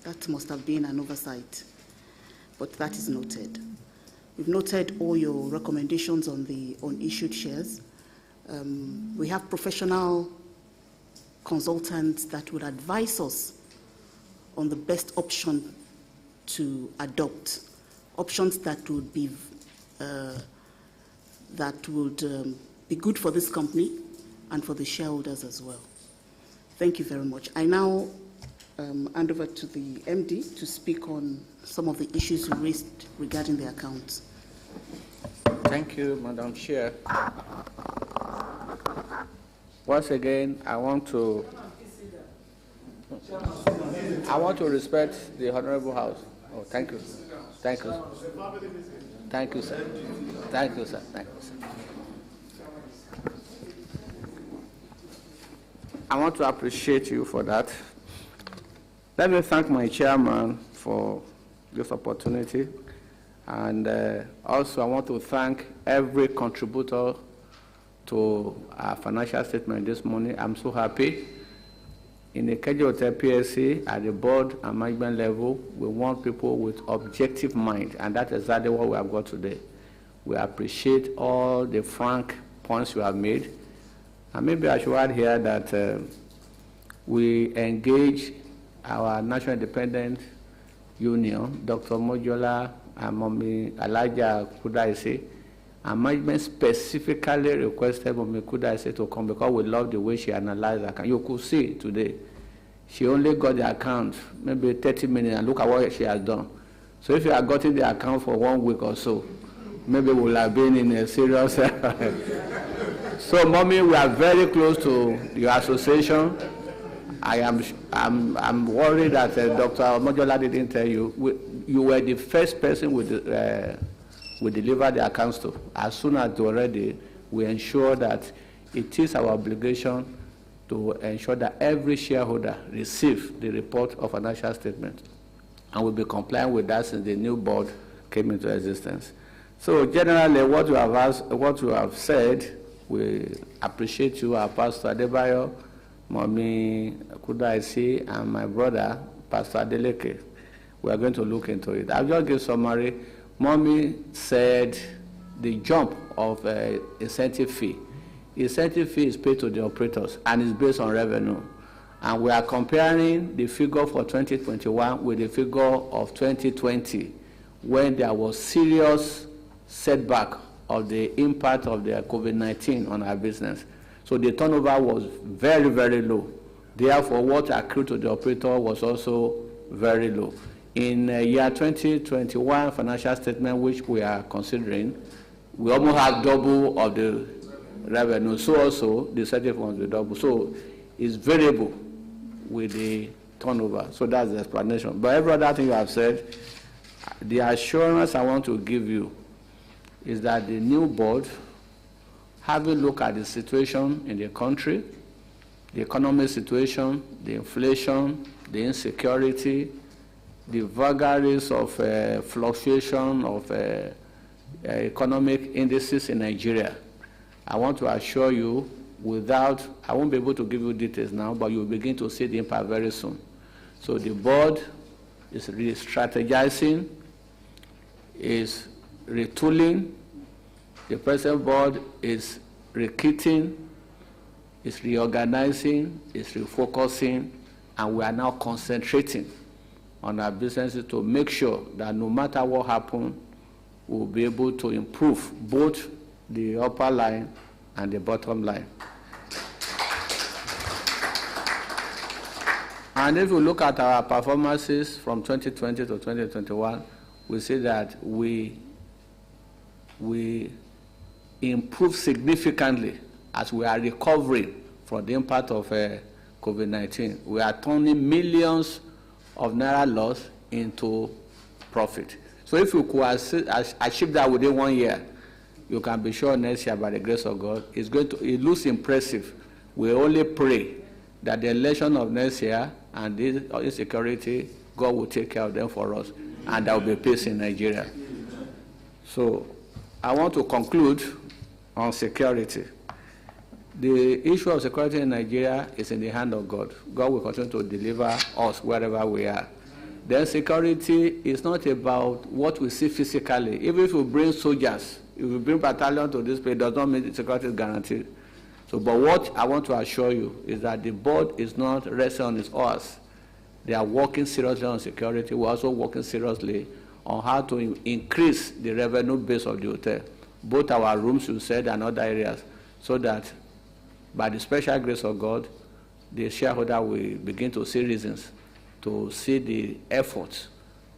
That must have been an oversight, but that is noted. We've noted all your recommendations on the issued shares. We have professional consultants that would advise us on the best option to adopt, options that would be good for this company and for the shareholders as well. Thank you very much. I now hand over to the MD to speak on some of the issues you raised regarding the accounts. Thank you, Madam Chair. Once again, I want to respect the Honorable House. Oh, thank you. Thank you. Thank you, sir. Thank you, sir. Thank you, sir. I want to appreciate you for that. Let me thank my chairman for this opportunity. And also, I want to thank every contributor to our financial statement this morning. I'm so happy. In the Ikeja Hotel PLC, at the board and management level, we want people with objective mind, and that's exactly what we have got today. We appreciate all the frank points you have made. And maybe I should add here that we engage our National Independent Union, Dr. Mojola and Mommy Elijah Kudaisi, and management specifically requested Mommy Kudaisi to come because we love the way she analyzed the account. You could see today, she only got the account maybe 30 minutes, and look at what she has done. So if you had gotten the account for 1 week or so, maybe we would have been in a serious So, Mommy, we are very close to your association. I'm worried that Dr. Mojola didn't tell you. You were the first person we delivered the accounts to. As soon as you're ready, we ensure that it is our obligation to ensure that every shareholder receives the report of financial statement. And we'll be compliant with that since the new board came into existence. So generally, what you have said, we appreciate you, our Pastor Adebayo, Mommy Kudaisi, and my brother, Pastor Adeleke. We are going to look into it. I'll just give a summary. Mommy said the jump of incentive fee. Incentive fee is paid to the operators and is based on revenue. And we are comparing the figure for 2021 with the figure of 2020, when there was serious setback of the impact of the COVID-19 on our business. So the turnover was very, very low. Therefore, what accrued to the operator was also very low. In year 2021 financial statement, which we are considering, we almost have double of the revenue. So also, the incentive will be double. So it's variable with the turnover. So that's the explanation. But every other thing you have said, the assurance I want to give you is that the new board, having looked at the situation in the country, the economic situation, the inflation, the insecurity, the vagaries of fluctuation of economic indices in Nigeria, I want to assure you, I won't be able to give you details now, but you'll begin to see the impact very soon. So the board is re-strategizing, is retooling. The present board is rekitting, is reorganizing, is refocusing, and we are now concentrating on our businesses to make sure that no matter what happens, we'll be able to improve both the upper line and the bottom line. And if you look at our performances from 2020 to 2021, we see that we improve significantly as we are recovering from the impact of COVID-19. We are turning millions of naira loss into profit. So if you could achieve that within 1 year, you can be sure next year, by the grace of God, it looks impressive. We only pray that the election of next year and this insecurity, God will take care of them for us, and there will be peace in Nigeria. So I want to conclude on security. The issue of security in Nigeria is in the hand of God. God will continue to deliver us wherever we are. Then security is not about what we see physically. Even if we bring soldiers, if we bring battalion to this place, it does not mean security is guaranteed. So, but what I want to assure you is that the board is not resting on its oars. They are working seriously on security. We're also working seriously on how to increase the revenue base of the hotel, both our rooms, you said, and other areas, so that by the special grace of God, the shareholder will begin to see reasons to see the efforts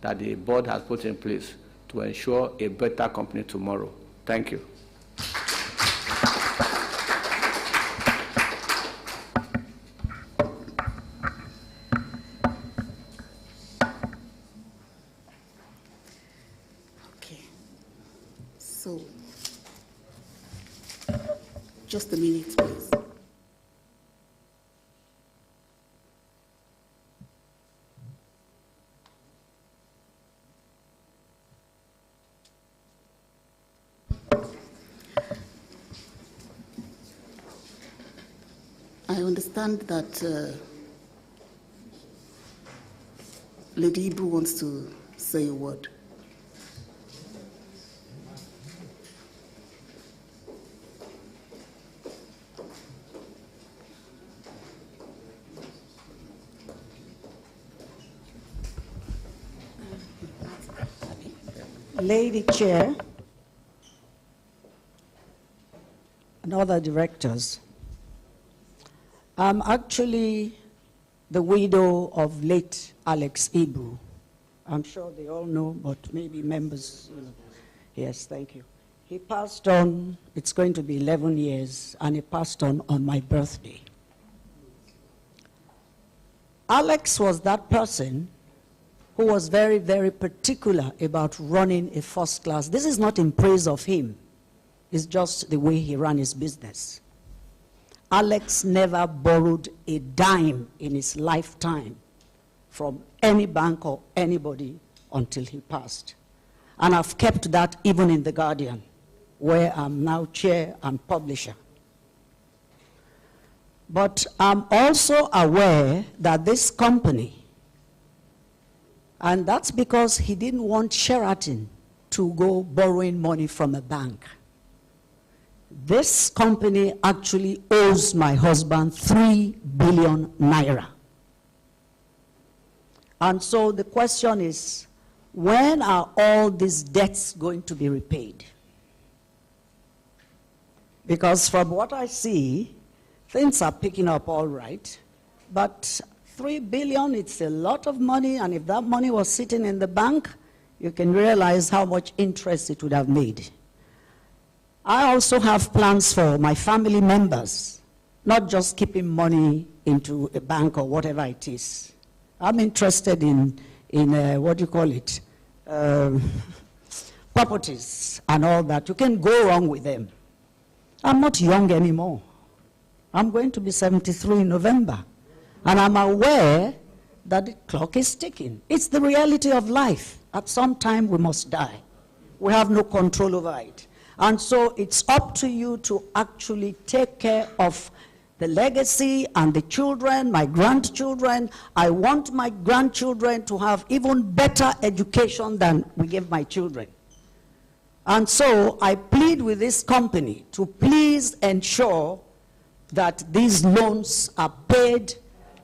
that the board has put in place to ensure a better company tomorrow. Thank you. Okay. So, just a minute, please. I understand that Lady Ihplc wants to say a word. Lady Chair and other directors, I'm actually the widow of late Alex Ihplc. I'm sure they all know, but maybe members, you know. Yes, thank you. He passed on, it's going to be 11 years, and he passed on my birthday. Alex was that person who was very, very particular about running a first class. This is not in praise of him. It's just the way he ran his business. Alex never borrowed a dime in his lifetime from any bank or anybody until he passed. And I've kept that even in The Guardian, where I'm now chair and publisher. But I'm also aware that this company, and that's because he didn't want Sheraton to go borrowing money from a bank. This company actually owes my husband 3 billion naira. And so the question is, when are all these debts going to be repaid? Because from what I see, things are picking up all right, but 3 billion, it's a lot of money, and if that money was sitting in the bank, you can realize how much interest it would have made. I also have plans for my family members, not just keeping money into a bank or whatever it is. I'm interested in what do you call it, properties and all that. You can go wrong with them. I'm not young anymore. I'm going to be 73 in November. And I'm aware that the clock is ticking. It's the reality of life. At some time, we must die. We have no control over it. And so it's up to you to actually take care of the legacy and the children, my grandchildren. I want my grandchildren to have even better education than we gave my children. And so I plead with this company to please ensure that these loans are paid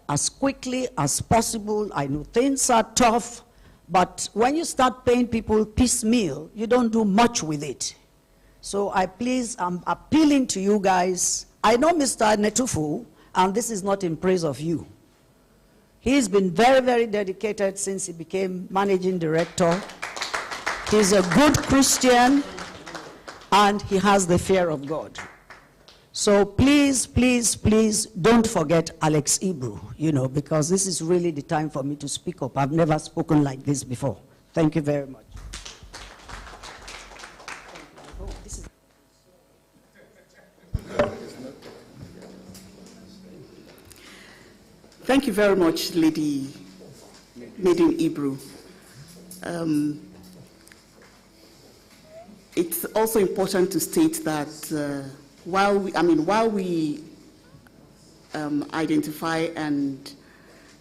as quickly as possible. I know things are tough, but when you start paying people piecemeal, you don't do much with it. So I'm appealing to you guys. I know Mr. Netufu, and this is not in praise of you. He's been very, very dedicated since he became managing director. He's a good Christian, and he has the fear of God. So please, please, please don't forget Alex Ibru, because this is really the time for me to speak up. I've never spoken like this before. Thank you very much. Thank you very much, Lady Ibru. It's also important to state that while we identify and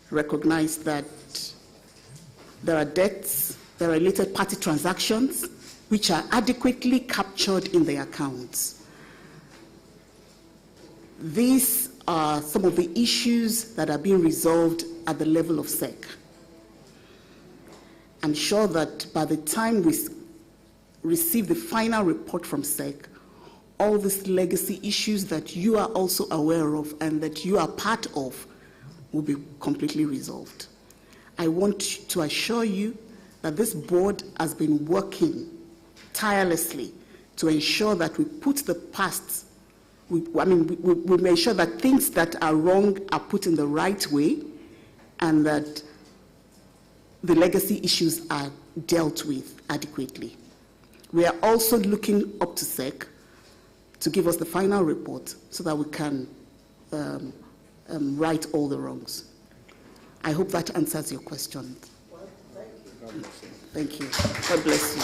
recognize that there are debts, there are related party transactions which are adequately captured in the accounts. These are some of the issues that are being resolved at the level of SEC. I'm sure that by the time we receive the final report from SEC, all these legacy issues that you are also aware of and that you are part of will be completely resolved. I want to assure you that this board has been working tirelessly to ensure that we put the past, we make sure that things that are wrong are put in the right way and that the legacy issues are dealt with adequately. We are also looking up to SEC to give us the final report so that we can right all the wrongs. I hope that answers your question. Thank you. God bless you.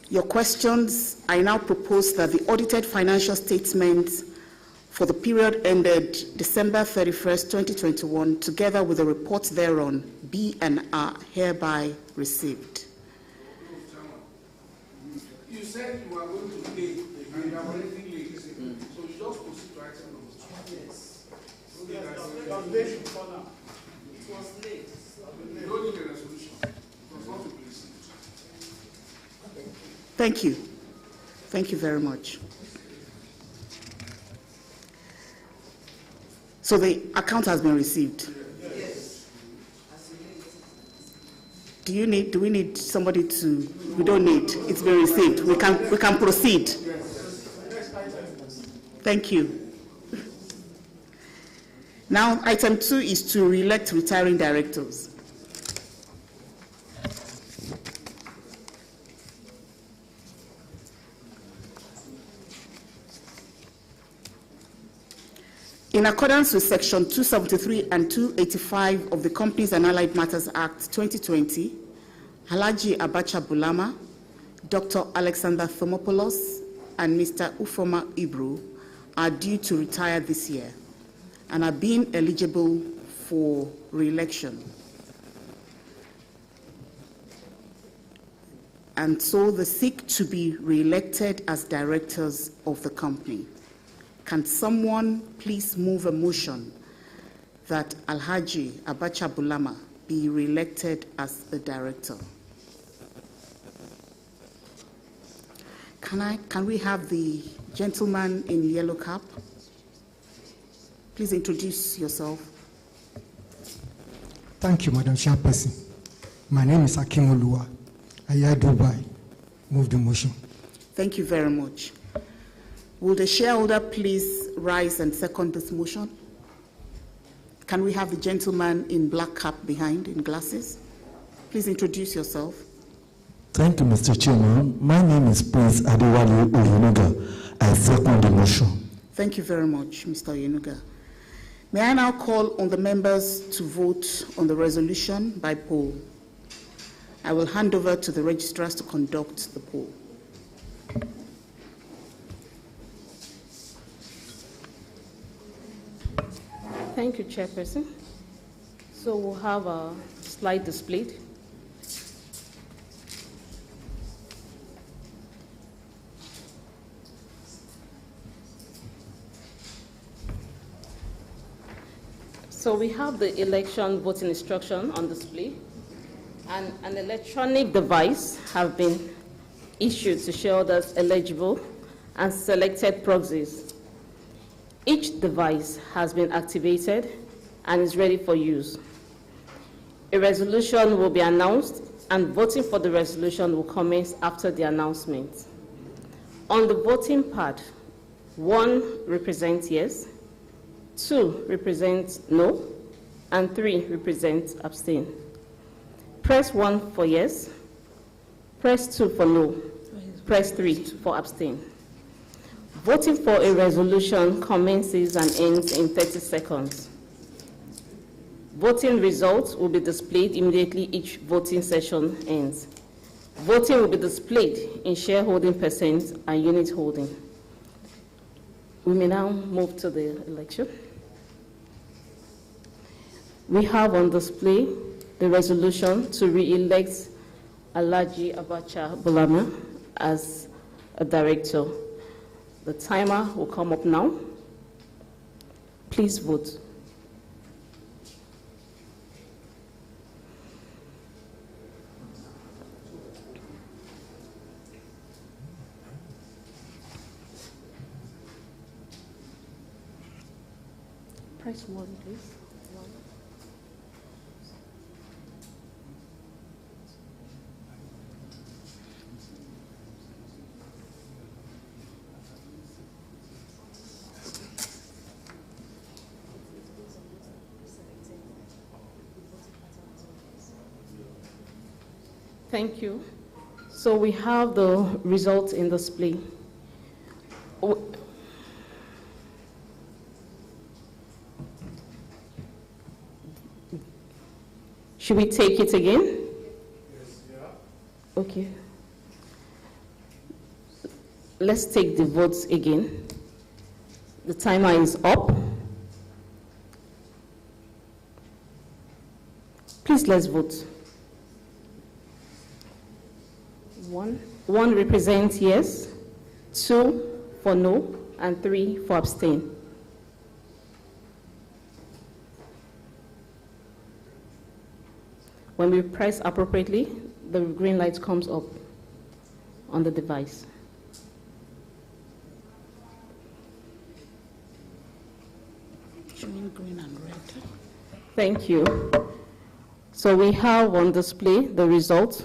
Your questions, I now propose that the audited financial statements for the period ended December 31st, 2021, together with the reports thereon, be and are hereby received. You said you were going to pay, and you are already late. So you just proceed to item number 2. Yes. It was late before now. It was late. You don't need a resolution. It was not to be received. Thank you. Thank you very much. So the account has been received. Yes. Do we need somebody to? We don't need. It's been received. We can proceed. Thank you. Now, item 2 is to re-elect retiring directors. In accordance with Section 273 and 285 of the Companies and Allied Matters Act 2020, Alhaji Abacha Bulama, Dr. Alexander Thomopoulos, and Mr. Ufoma Ibru are due to retire this year and are being eligible for re-election. And so they seek to be re-elected as directors of the company. Can someone please move a motion that Alhaji Abacha Bulama be re-elected as the director? Can we have the gentleman in yellow cap? Please introduce yourself. Thank you, Madam Chairperson. My name is Akim Oluwa. Aya Dubai. Move the motion. Thank you very much. Will the shareholder please rise and second this motion? Can we have the gentleman in black cap behind, in glasses? Please introduce yourself. Thank you, Mr. Chairman. My name is Prince Adewale Oyenuga. I second the motion. Thank you very much, Mr. Oyenuga. May I now call on the members to vote on the resolution by poll. I will hand over to the registrars to conduct the poll. Thank you, Chairperson. So we'll have a slide displayed. So we have the election voting instruction on display, and an electronic device have been issued to shareholders eligible and selected proxies. Each device has been activated and is ready for use. A resolution will be announced, and voting for the resolution will commence after the announcement. On the voting pad, 1 represents yes, 2 represents no, and 3 represents abstain. Press 1 for yes, press 2 for no, press 3 for abstain. Voting for a resolution commences and ends in 30 seconds. Voting results will be displayed immediately each voting session ends. Voting will be displayed in shareholding percent and unit holding. We may now move to the election. We have on display the resolution to re-elect Alhaji Abacha Bulama as a director. The timer will come up now. Please vote. Press 1, please. 1. Thank you. So we have the results in display. Should we take it again? Yes, yeah. Okay. Let's take the votes again. The timer is up. Please, let's vote. 1 represents yes, 2 for no, and 3 for abstain. When we press appropriately, the green light comes up on the device. Showing green and red. Thank you. So we have on display the results.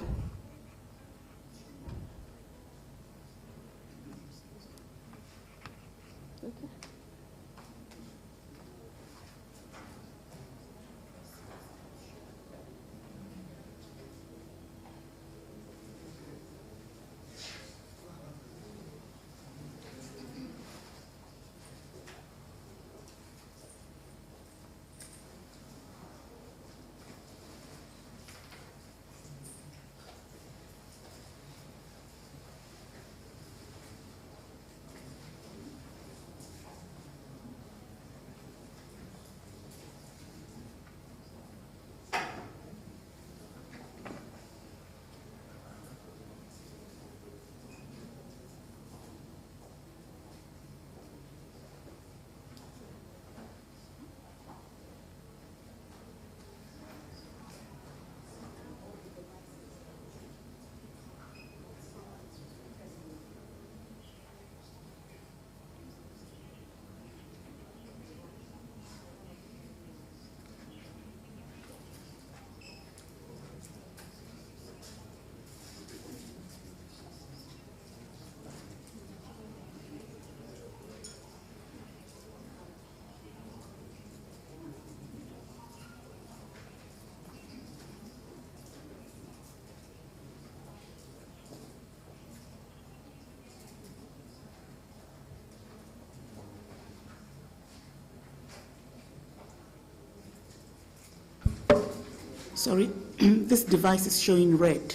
Sorry, this device is showing red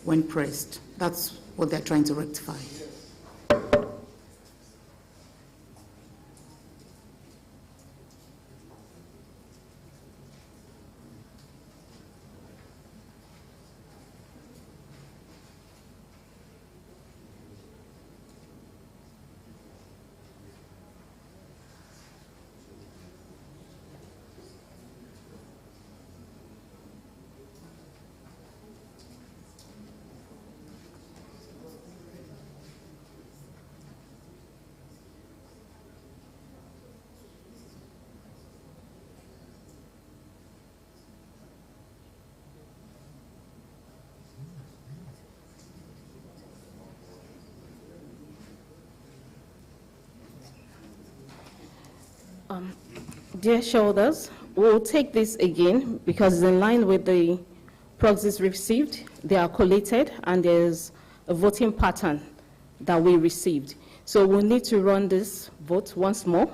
when pressed. That's what they're trying to rectify. Dear shareholders, we'll take this again because it's in line with the proxies received. They are collated and there's a voting pattern that we received. So we'll need to run this vote once more.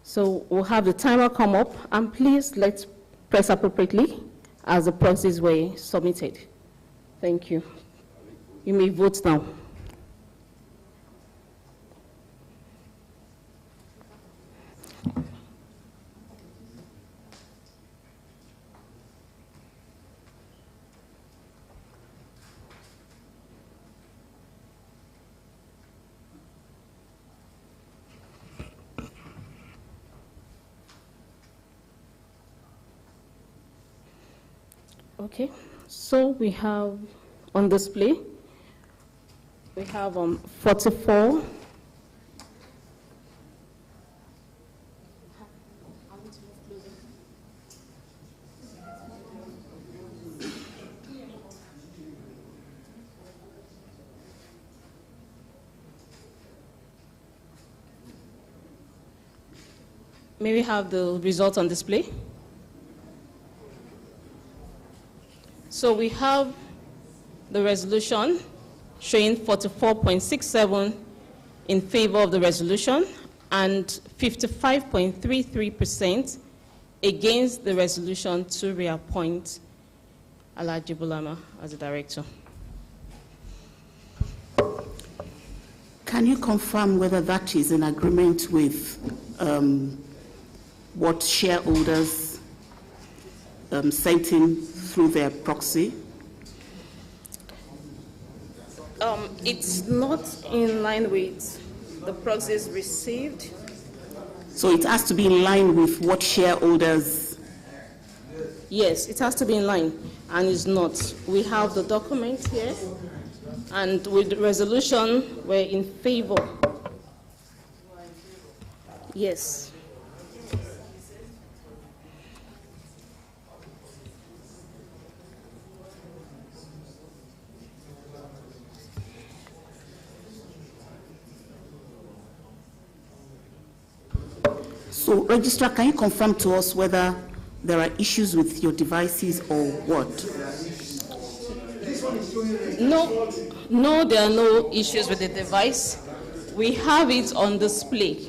So we'll have the timer come up, and please let's press appropriately as the proxies were submitted. Thank you. You may vote now. Okay, so we have on display, we have 44. May we have the results on display? So we have the resolution showing 44.67 in favor of the resolution and 55.33% against the resolution to reappoint Alhaji Bulama as a director. Can you confirm whether that is in agreement with what shareholders sent in through their proxy? It's not in line with the proxies received. So it has to be in line with what shareholders? Yes, it has to be in line, and it's not. We have the document here, and with the resolution, we're in favor. Yes. So, Registrar, can you confirm to us whether there are issues with your devices or what? No, there are no issues with the device. We have it on display.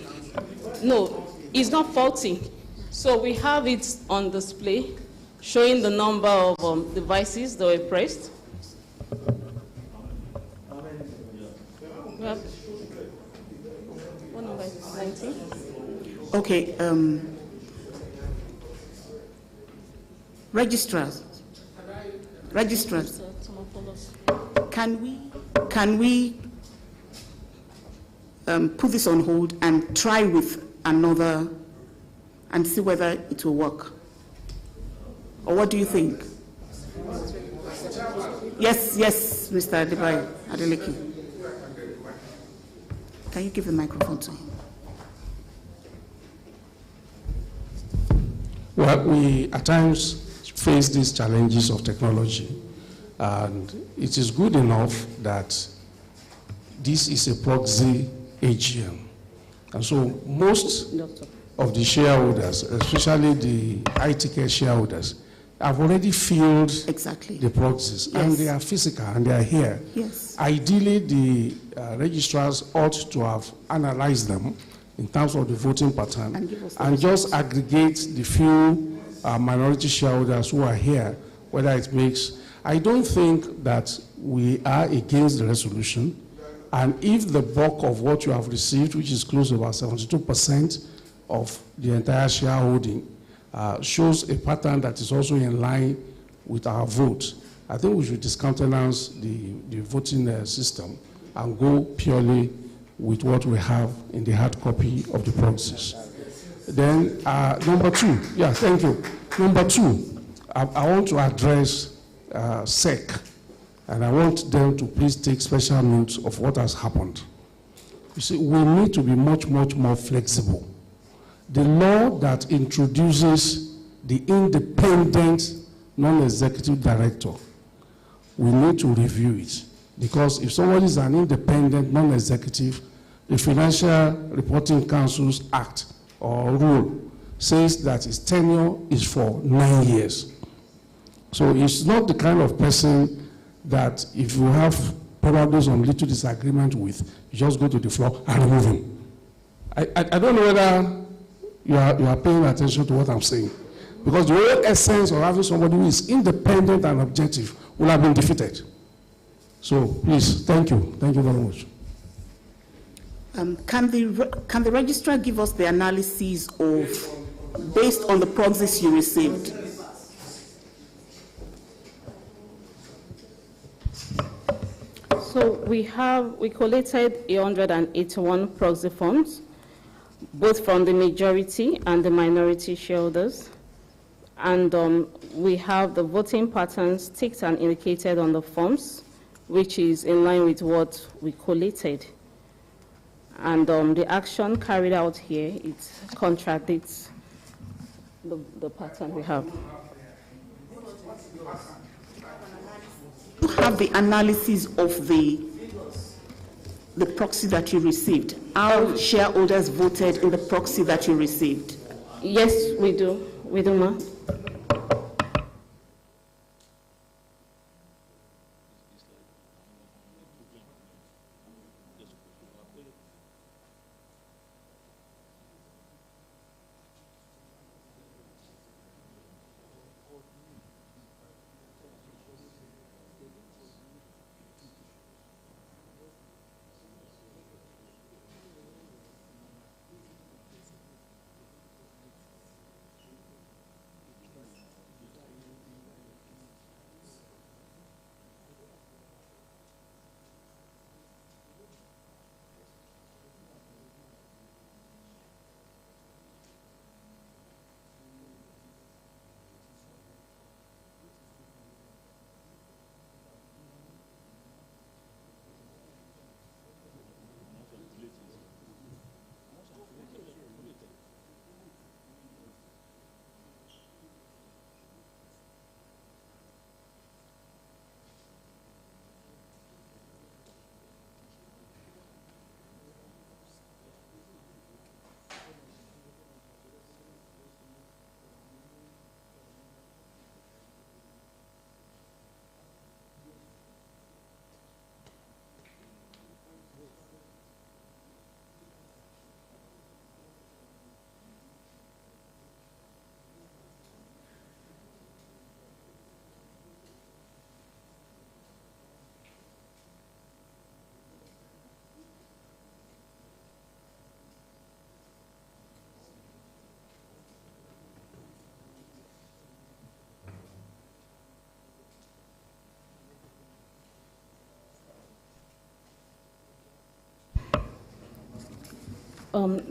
No, it's not faulty. So we have it on display, showing the number of devices that were pressed. We have, what number is it? 19? Okay, registrars, can we put this on hold and try with another and see whether it will work? Or what do you think? Yes, Mr. Adeleke. Can you give the microphone to him? Well, we at times face these challenges of technology, and it is good enough that this is a proxy AGM. And so most of the shareholders, especially the Ikeja shareholders, have already filled the proxies, yes, and they are physical and they are here. Yes. Ideally, the registrars ought to have analyzed them in terms of the voting pattern and just aggregate the few minority shareholders who are here, whether it makes. I don't think that we are against the resolution, and if the bulk of what you have received, which is close to about 72% of the entire shareholding, shows a pattern that is also in line with our vote, I think we should discountenance the voting system and go purely with what we have in the hard copy of the proxies. Then number two, thank you. Number two, I want to address SEC, and I want them to please take special note of what has happened. You see, we need to be much, much more flexible. The law that introduces the independent non-executive director, we need to review it. Because if somebody is an independent non-executive, the Financial Reporting Councils Act or rule says that his tenure is for 9 years. So he's not the kind of person that if you have probably some little disagreement with, you just go to the floor and remove him. I don't know whether you are paying attention to what I'm saying. Because the whole essence of having somebody who is independent and objective will have been defeated. So please, thank you. Thank you very much. Can the registrar give us the analysis of, based on the proxies you received? So we collated 181 proxy forms, both from the majority and the minority shareholders. And we have the voting patterns ticked and indicated on the forms, which is in line with what we collated. And the action carried out here, it contradicts the pattern we have. You have the analysis of the proxy that you received. How shareholders voted in the proxy that you received? Yes, we do. We do, ma'am.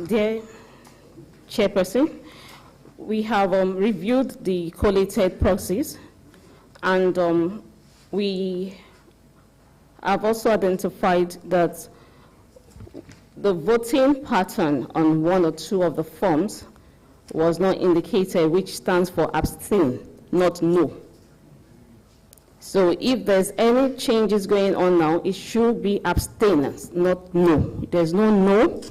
Dear Chairperson, we have reviewed the collated proxies, and we have also identified that the voting pattern on one or two of the forms was not indicated, which stands for abstain, not no. So if there's any changes going on now, it should be abstinence, not no. There's no no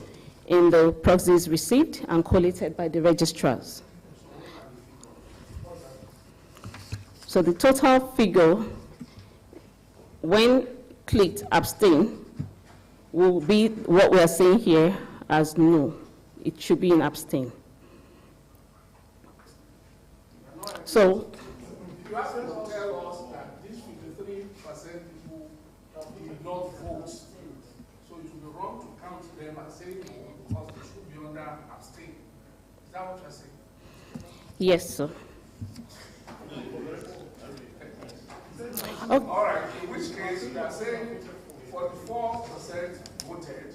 in the proxies received and collated by the registrars. So the total figure, when clicked abstain, will be what we are saying here as no. It should be in abstain. So, you have to tell us that these 53% people did not vote. So it would be wrong to count them and say no, because they should be under abstain. Is that what you're saying? Yes, sir. Okay. All right, in which case you are saying 44% voted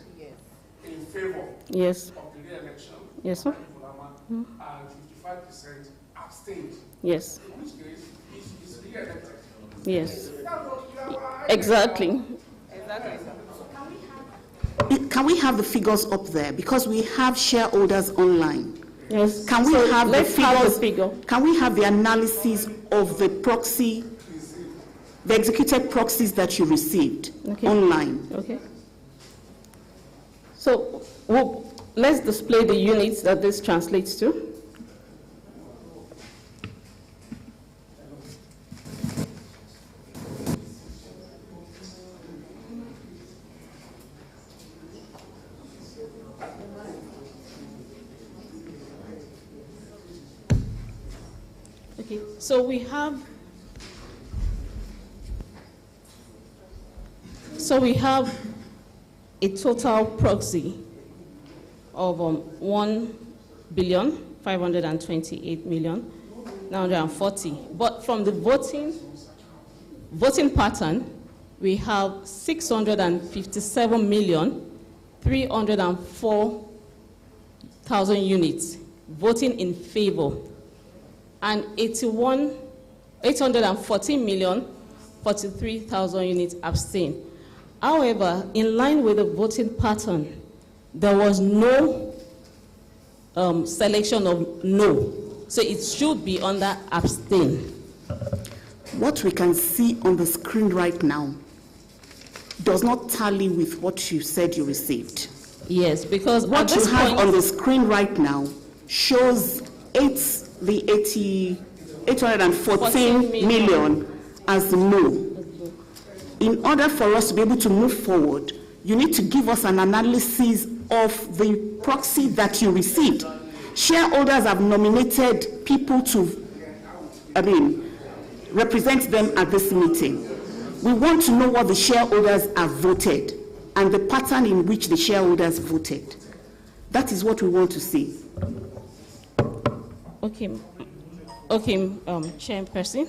in favor of the re-election, yes, sir. And 55% abstained. Yes. In which case he's re-elected. Yes. Exactly. Can we have the figures up there? Because we have shareholders online. Yes. Can we have the figures? Have the figure. Can we have the analysis of the proxy, the executed proxies that you received online? Okay. So let's display the units that this translates to. Okay, so we have a total proxy of 1,528,940. But from the voting pattern, we have 657,304,000 units voting in favor, and 814,043,000 units abstain. However, in line with the voting pattern, there was no selection of no, so it should be under abstain. What we can see on the screen right now does not tally with what you said you received. Yes, because what you have on the screen right now shows 814 million as no. In order for us to be able to move forward, you need to give us an analysis of the proxy that you received. Shareholders have nominated people to, represent them at this meeting. We want to know what the shareholders have voted and the pattern in which the shareholders voted. That is what we want to see. Okay, Chairperson.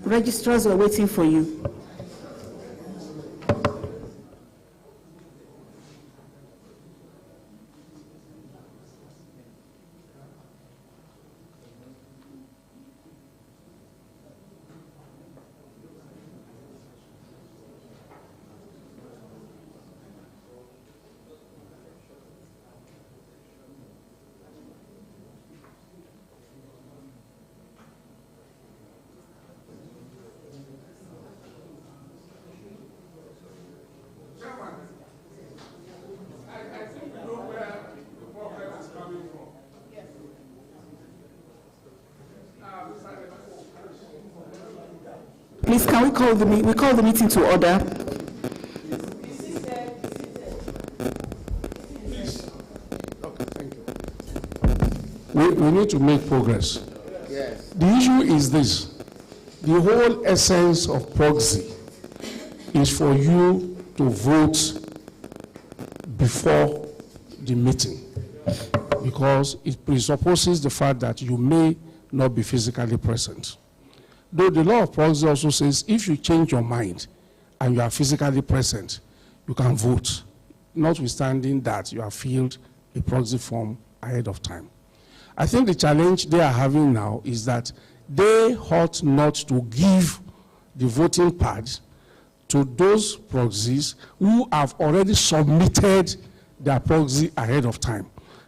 Registrars are waiting for you. Please, can we call the meeting to order? Okay, thank you. We need to make progress. Yes. The issue is this. The whole essence of proxy is for you to vote before the meeting, because it presupposes the fact that you may not be physically present. Though the law of proxy also says if you change your mind and you are physically present, you can vote, notwithstanding that you have filled a proxy form ahead of time. I think the challenge they are having now is that they ought not to give the voting pad to those proxies who have already submitted their proxy ahead of time.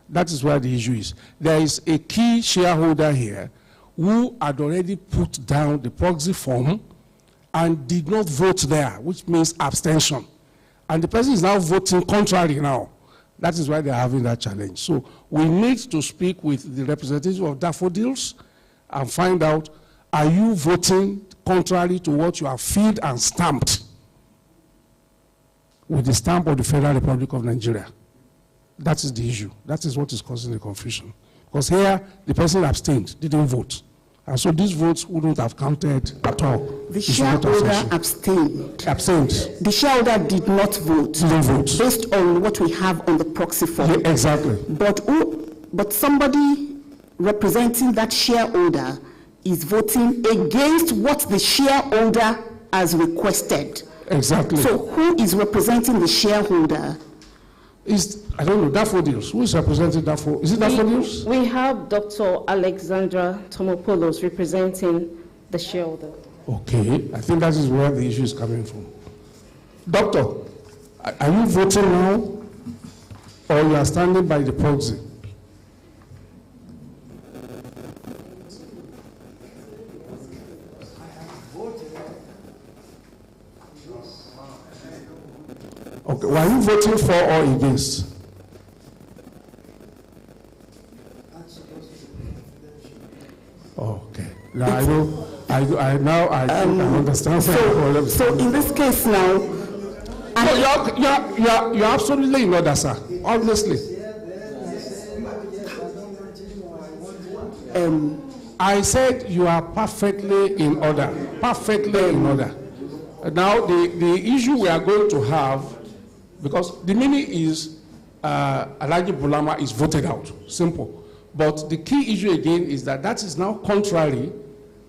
That is where the issue is. There is a key shareholder here who had already put down the proxy form and did not vote there, which means abstention. And the person is now voting contrary now. That is why they're having that challenge. So we need to speak with the representative of Daffodils and find out, are you voting contrary to what you have filled and stamped with the stamp of the Federal Republic of Nigeria? That is the issue. That is what is causing the confusion. Because here, the person abstained, didn't vote. And so these votes wouldn't have counted at all. The shareholder abstained. Abstained. The shareholder did not vote. Didn't vote. Based on what we have on the proxy form. Yeah, exactly. But somebody representing that shareholder is voting against what the shareholder has requested. Exactly. So who is representing the shareholder? I don't know, Daffodils. Who is representing Daffodils? Is it Daffodils? We have Dr. Alexandra Tomopoulos representing the shareholder. Okay, I think that is where the issue is coming from. Doctor, are you voting now, or you are standing by the proxy? Okay, were you voting for or against? Okay. Now I know. I understand. So in this case now, you're absolutely in order, sir. Honestly. I said you are perfectly in order. Perfectly in order. Now the issue we are going to have, because the meaning is Alhaji Bulama is voted out. Simple. But the key issue again is that is now contrary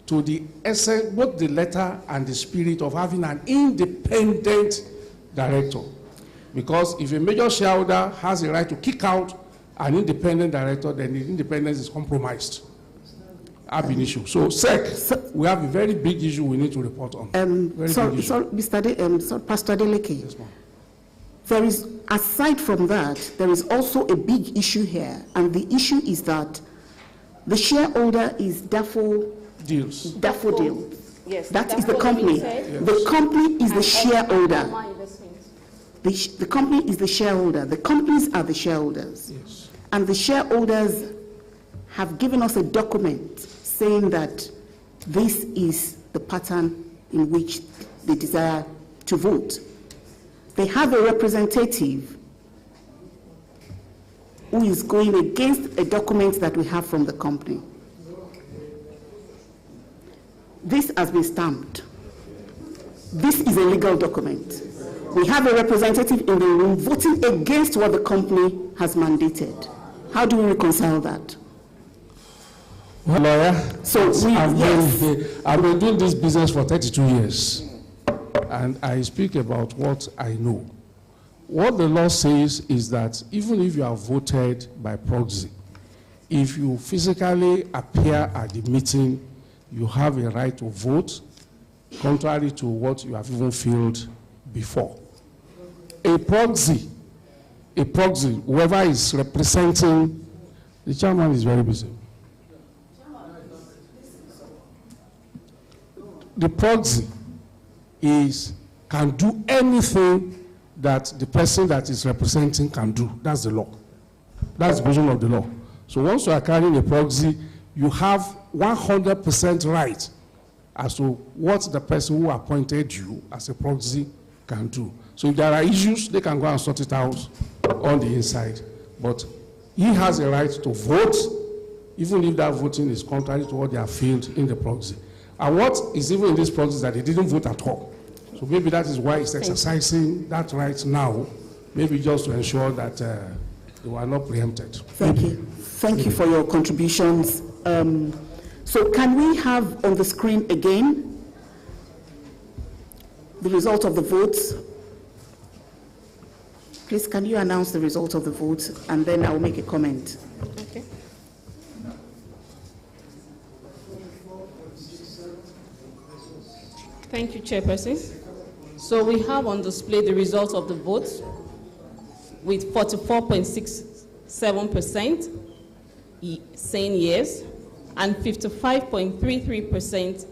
to the essence, both the letter and the spirit of having an independent director. Because if a major shareholder has a right to kick out an independent director, then the independence is compromised. Ab initio. So, we have a very big issue we need to report on. Pastor Adeleke. Yes, ma'am. There is, aside from that, there is also a big issue here, and the issue is that the shareholder is Daffodils. Yes, that is the company. Yes. The company is the shareholder. The company is the shareholder. The companies are the shareholders. Yes. And the shareholders have given us a document saying that this is the pattern in which they desire to vote. They have a representative who is going against a document that we have from the company. This has been stamped. This is a legal document. We have a representative in the room voting against what the company has mandated. How do we reconcile that? Well, lawyer, so I've been doing this business for 32 years. And I speak about what I know. What the law says is that even if you are voted by proxy, if you physically appear at the meeting, you have a right to vote, contrary to what you have even filled before. A proxy, whoever is representing, the chairman is very busy. The proxy can do anything that the person that is representing can do. That's the law. That's the provision of the law. So once you are carrying a proxy, you have 100% right as to what the person who appointed you as a proxy can do. So if there are issues, they can go and sort it out on the inside. But he has a right to vote, even if that voting is contrary to what they have filed in the proxy. And what is even in this proxy is that he didn't vote at all. So maybe that is why he's exercising that right now, maybe just to ensure that they were not preempted. Thank you. Thank you for your contributions. So can we have on the screen again the result of the votes? Please, can you announce the result of the vote, and then I'll make a comment. Okay. Thank you, Chairperson. So we have on display the results of the vote with 44.67% saying yes and 55.33%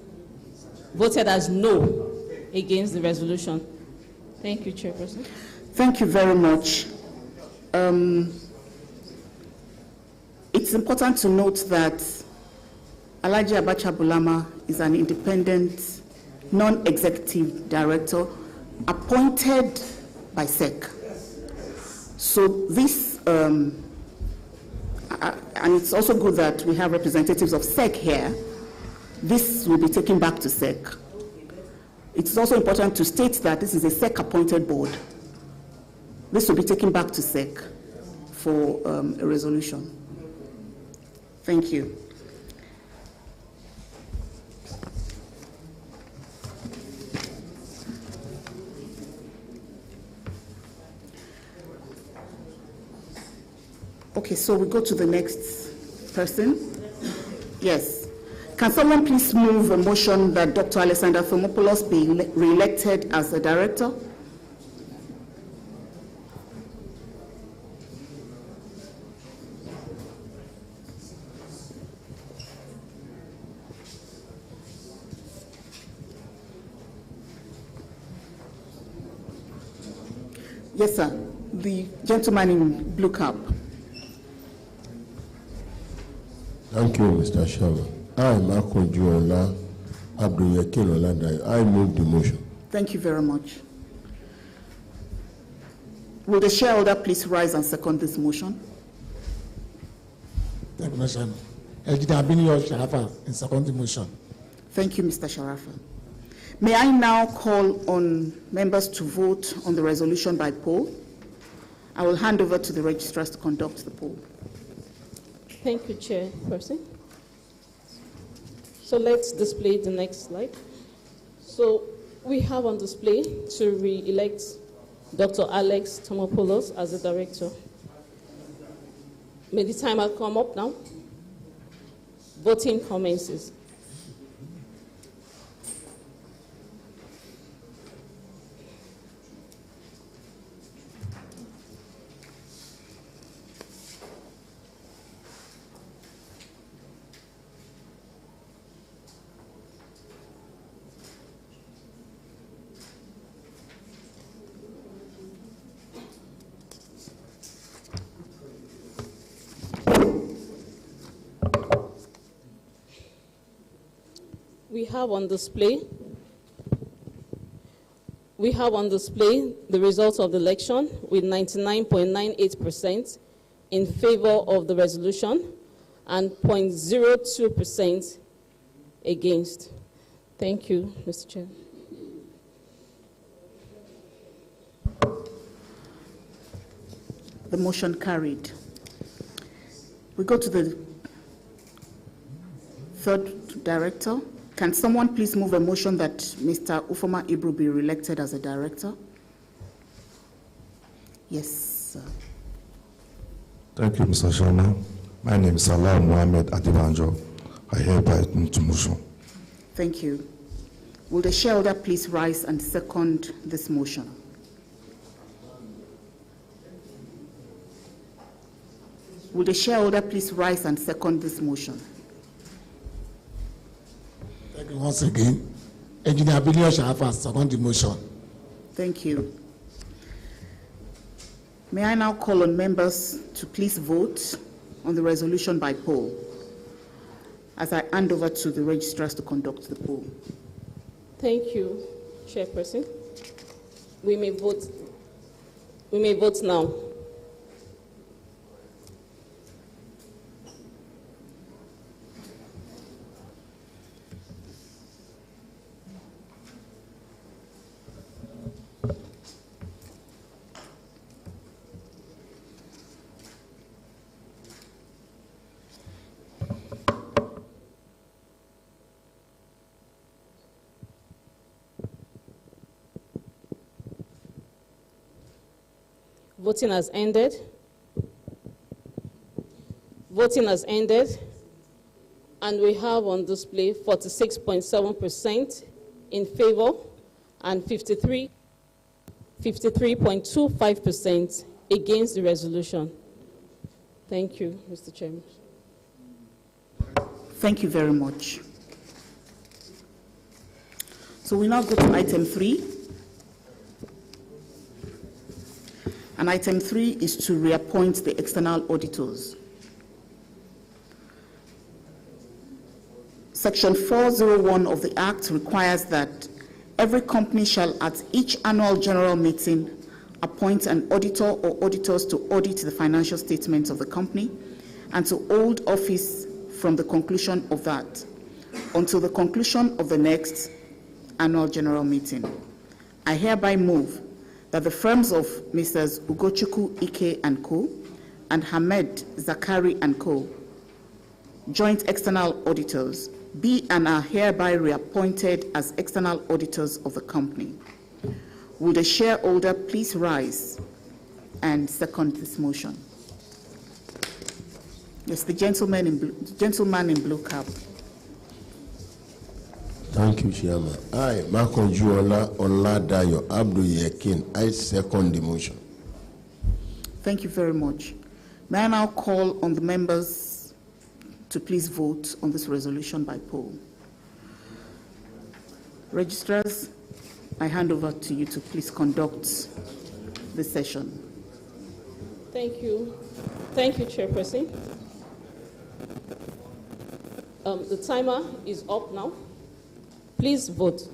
voted as no against the resolution. Thank you, Chairperson. Thank you very much. It's important to note that Alhaji Abacha Bulama is an independent, non-executive director appointed by SEC. So this, and it's also good that we have representatives of SEC here. This will be taken back to SEC. It's also important to state that this is a SEC-appointed board. This will be taken back to SEC for a resolution. Thank you. Okay, so we go to the next person. Yes. Can someone please move a motion that Dr. Alexander Thomopoulos be re-elected as a director? Yes, sir. The gentleman in blue cap. Thank you, Mr. Chairman. I am Akonjuola Abdul-Yakin Oladai. I move the motion. Thank you very much. Will the shareholder please rise and second this motion? Thank you, Mr. Chairman. Ikeja Abiniyo Sharafa in second the motion. Thank you, Mr. Sharafa. May I now call on members to vote on the resolution by poll? I will hand over to the registrars to conduct the poll. Thank you, Chairperson. So let's display the next slide. So we have on display to re-elect Dr. Alex Thomopoulos as the director. May the timer come up now. Voting commences. We have on display the results of the election with 99.98% in favor of the resolution and 0.02% against. Thank you, Mr. Chair. The motion carried. We go to the third director. Can someone please move a motion that Mr. Ufoma Ibru be re-elected as a director? Yes, sir. Thank you, Mr. Chairman. My name is Salah Mohammed Adibanjo. I hereby move to motion. Thank you. Will the shareholder please rise and second this motion? Will the shareholder please rise and second this motion? Thank you once again. Engineer Abiniyo Sharafa, second the motion. Thank you. May I now call on members to please vote on the resolution by poll? as I hand over to the registrars to conduct the poll. Thank you, Chairperson. We may vote. We may vote now. Voting has ended. Voting has ended, and we have on display 46.7% in favor and 53.25% against the resolution. Thank you, Mr. Chairman. Thank you very much. So we now go to item 3. And item 3 is to reappoint the external auditors. Section 401 of the Act requires that every company shall at each annual general meeting appoint an auditor or auditors to audit the financial statements of the company and to hold office from the conclusion of that until the conclusion of the next annual general meeting. I hereby move that the firms of Messrs. Ugochukwu Ike and Co. and Hamed Zakari and Co., joint external auditors, be and are hereby reappointed as external auditors of the company. Will the shareholder please rise and second this motion? Yes, the gentleman in blue cap. Thank you, Chairman. I, Makonjuola Oladayo Abdul Yakin, I second the motion. Thank you very much. May I now call on the members to please vote on this resolution by poll. Registrars, I hand over to you to please conduct the session. Thank you. Thank you, Chairperson. The timer is up now. Please vote.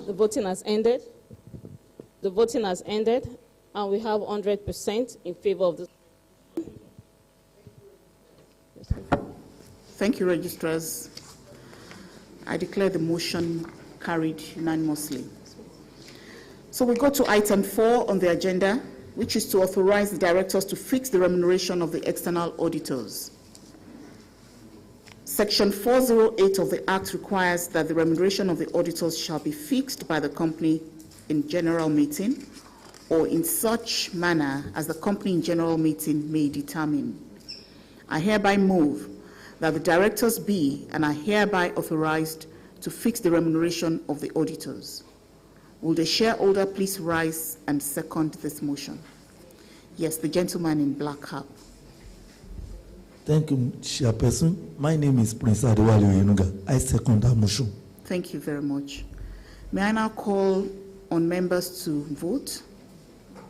The voting has ended. The voting has ended, and we have 100% in favor of the. Thank you, registrars. I declare the motion carried unanimously. So we go to item 4 on the agenda, which is to authorize the directors to fix the remuneration of the external auditors. Section 408 of the Act requires that the remuneration of the auditors shall be fixed by the company in general meeting or in such manner as the company in general meeting may determine. I hereby move that the directors be and are hereby authorized to fix the remuneration of the auditors. Will the shareholder please rise and second this motion? Yes, the gentleman in black cap. Thank you, Chairperson. My name is Prince Adewale Oyenuga. I second that motion. Thank you very much. May I now call on members to vote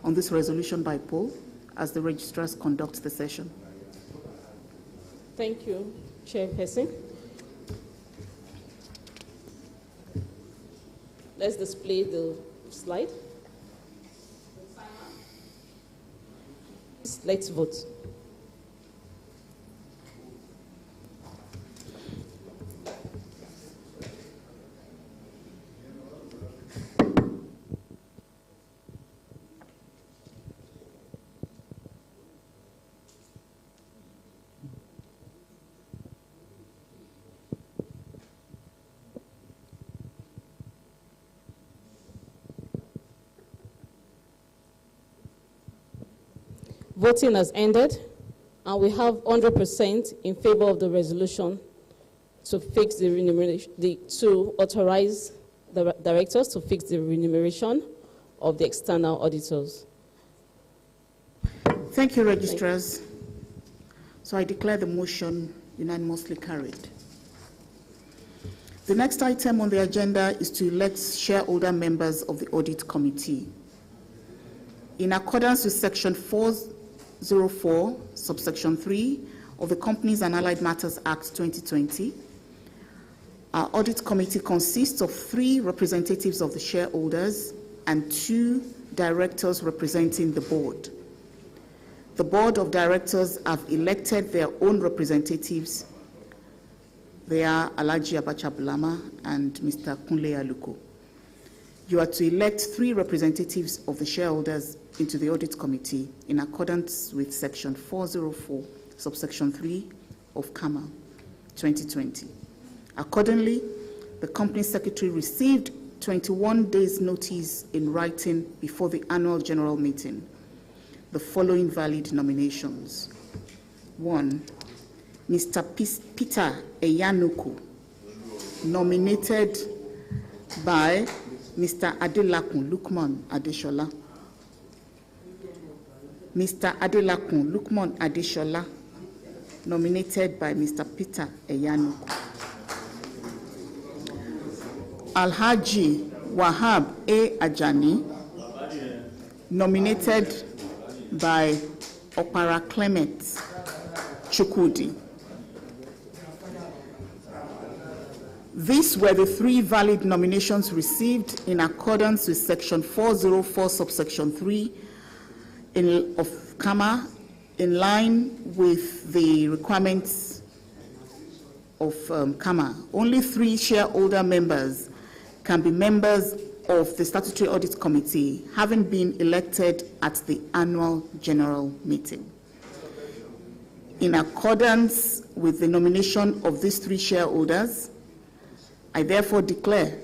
on this resolution by poll as the registrars conduct the session? Thank you, Chairperson. Let's display the slide. Let's vote. Voting has ended, and we have 100% in favor of the resolution to fix the remuneration, to authorize the directors to fix the remuneration of the external auditors. Thank you, registrars. So I declare the motion unanimously carried. The next item on the agenda is to elect shareholder members of the Audit Committee. In accordance with Section 404, subsection 3 of the Companies and Allied Matters Act 2020, our Audit Committee consists of 3 representatives of the shareholders and 2 directors representing the board. The board of directors have elected their own representatives. They are Alhaji Abacha Bulama and Mr. Kunle Aluko. You are to elect 3 representatives of the shareholders into the Audit Committee in accordance with Section 404, subsection 3 of CAMA 2020. Accordingly, the Company Secretary received 21 days' notice in writing before the annual general meeting. The following valid nominations. 1. Mr. Peter Eyanuku, nominated by Mr. Adelakun Lukman Adeshola. Mr. Adelakun Lukman Adeshola, nominated by Mr. Peter Eyanuku. Alhaji Wahab A. Ajani, nominated by Opara Clement Chukudi. These were the 3 valid nominations received in accordance with Section 404, subsection 3 of CAMA, in line with the requirements of CAMA. Only 3 shareholder members can be members of the Statutory Audit Committee, having been elected at the annual general meeting. In accordance with the nomination of these 3 shareholders, I therefore declare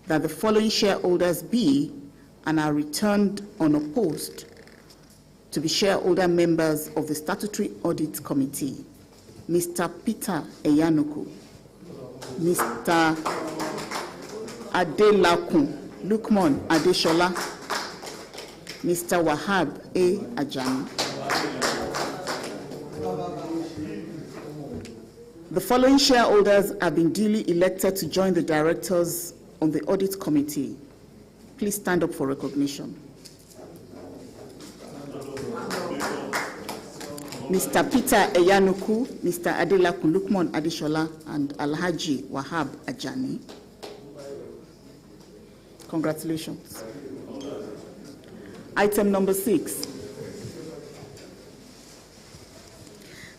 that the following shareholders be and are returned unopposed to be shareholder members of the Statutory Audit Committee: Mr. Peter Eyanuku, Mr. Adelakun Lukman Adeshola, Mr. Wahab A. Ajani. The following shareholders have been duly elected to join the directors on the Audit Committee. Please stand up for recognition. Mr. Peter Eyanuku, Mr. Adelakun Lukman Adeshola, and Alhaji Wahab Ajani. Congratulations. Item number 6.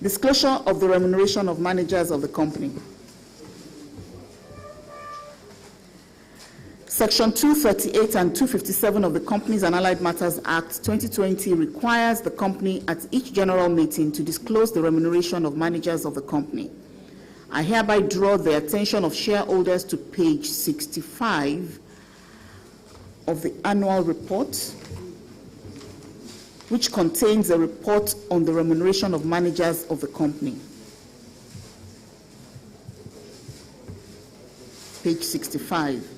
Disclosure of the remuneration of managers of the company. Section 238 and 257 of the Companies and Allied Matters Act 2020 requires the company at each general meeting to disclose the remuneration of managers of the company. I hereby draw the attention of shareholders to page 65 of the annual report, which contains a report on the remuneration of managers of the company. Page 65.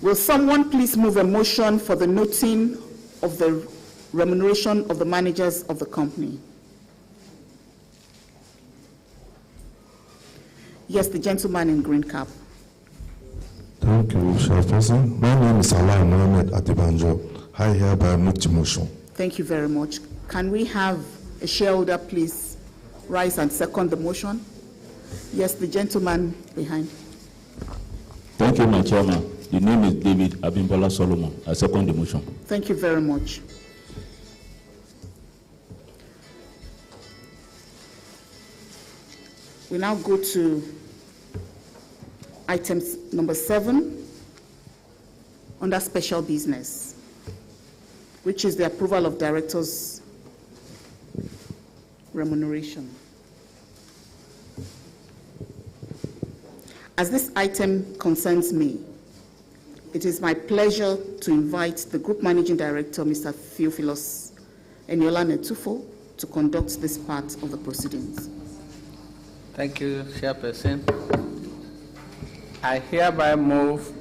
Will someone please move a motion for the noting of the remuneration of the managers of the company? Yes, the gentleman in green cap. Thank you, Chairperson. My name is Alai Mohammed Atibanjo. I hereby move the motion. Thank you very much. Can we have a shareholder please rise and second the motion? Yes, the gentleman behind. Thank you, my chairman. The name is David Abimbola Solomon. I second the motion. Thank you very much. We now go to item number 7 under special business, which is the approval of directors' remuneration. As this item concerns me, it is my pleasure to invite the Group Managing Director, Mr. Theophilus Eniola Netufo to conduct this part of the proceedings. Thank you, Chairperson. I hereby move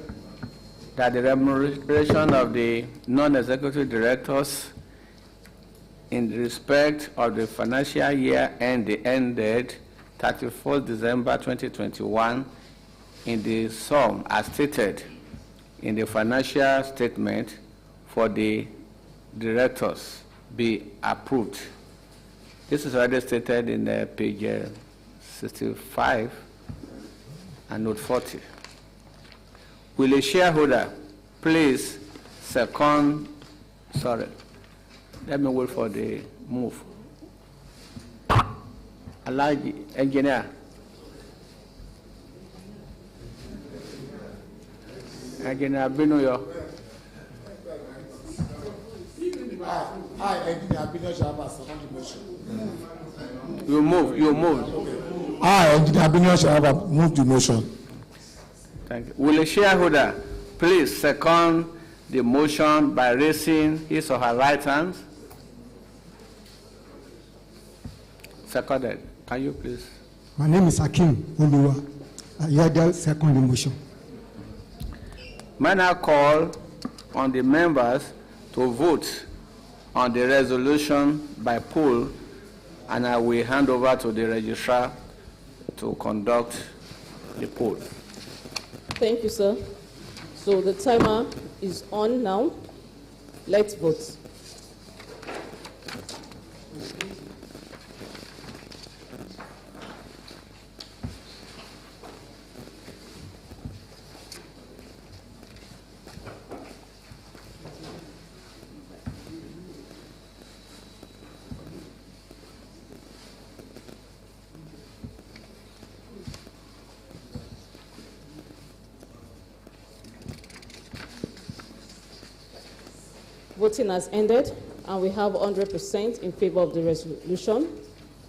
that the remuneration of the non-executive directors in respect of the financial year ended 31st December 2021 in the sum as stated in the financial statement for the directors be approved. This is already stated in page 65 and note 40. Will a shareholder please second, sorry, let me wait for the move. Allow engineer. Engineer Binoyo. Engineer Binoyo shall have a second motion. You move. Engineer Binoyo shall have a move the motion. Thank you. Will a shareholder please second the motion by raising his or her right hand? Seconded. Can you please? My name is Akim Oluwa. I hereby second the motion. May I now call on the members to vote on the resolution by poll, and I will hand over to the registrar to conduct the poll. Thank you, sir. So the timer is on now. Let's vote. Voting has ended, and we have 100% in favor of the resolution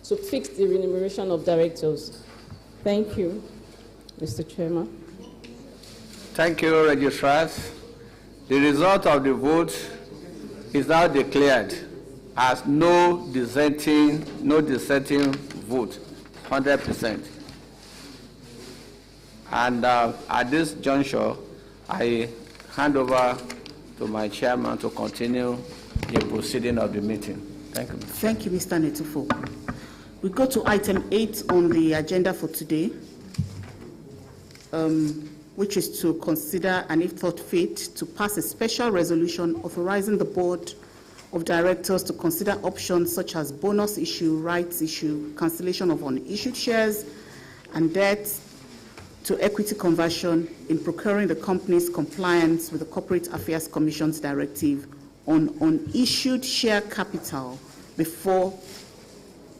to fix the remuneration of directors. Thank you, Mr. Chairman. Thank you, registrars. The result of the vote is now declared as no dissenting vote, 100%. And at this juncture, I hand over to my chairman to continue the proceeding of the meeting. Thank you. Thank you, Mr. Netufo. We go to item 8 on the agenda for today, which is to consider and, if thought fit, to pass a special resolution authorizing the board of directors to consider options such as bonus issue, rights issue, cancellation of unissued shares, and debt to equity conversion in procuring the company's compliance with the Corporate Affairs Commission's directive on unissued share capital before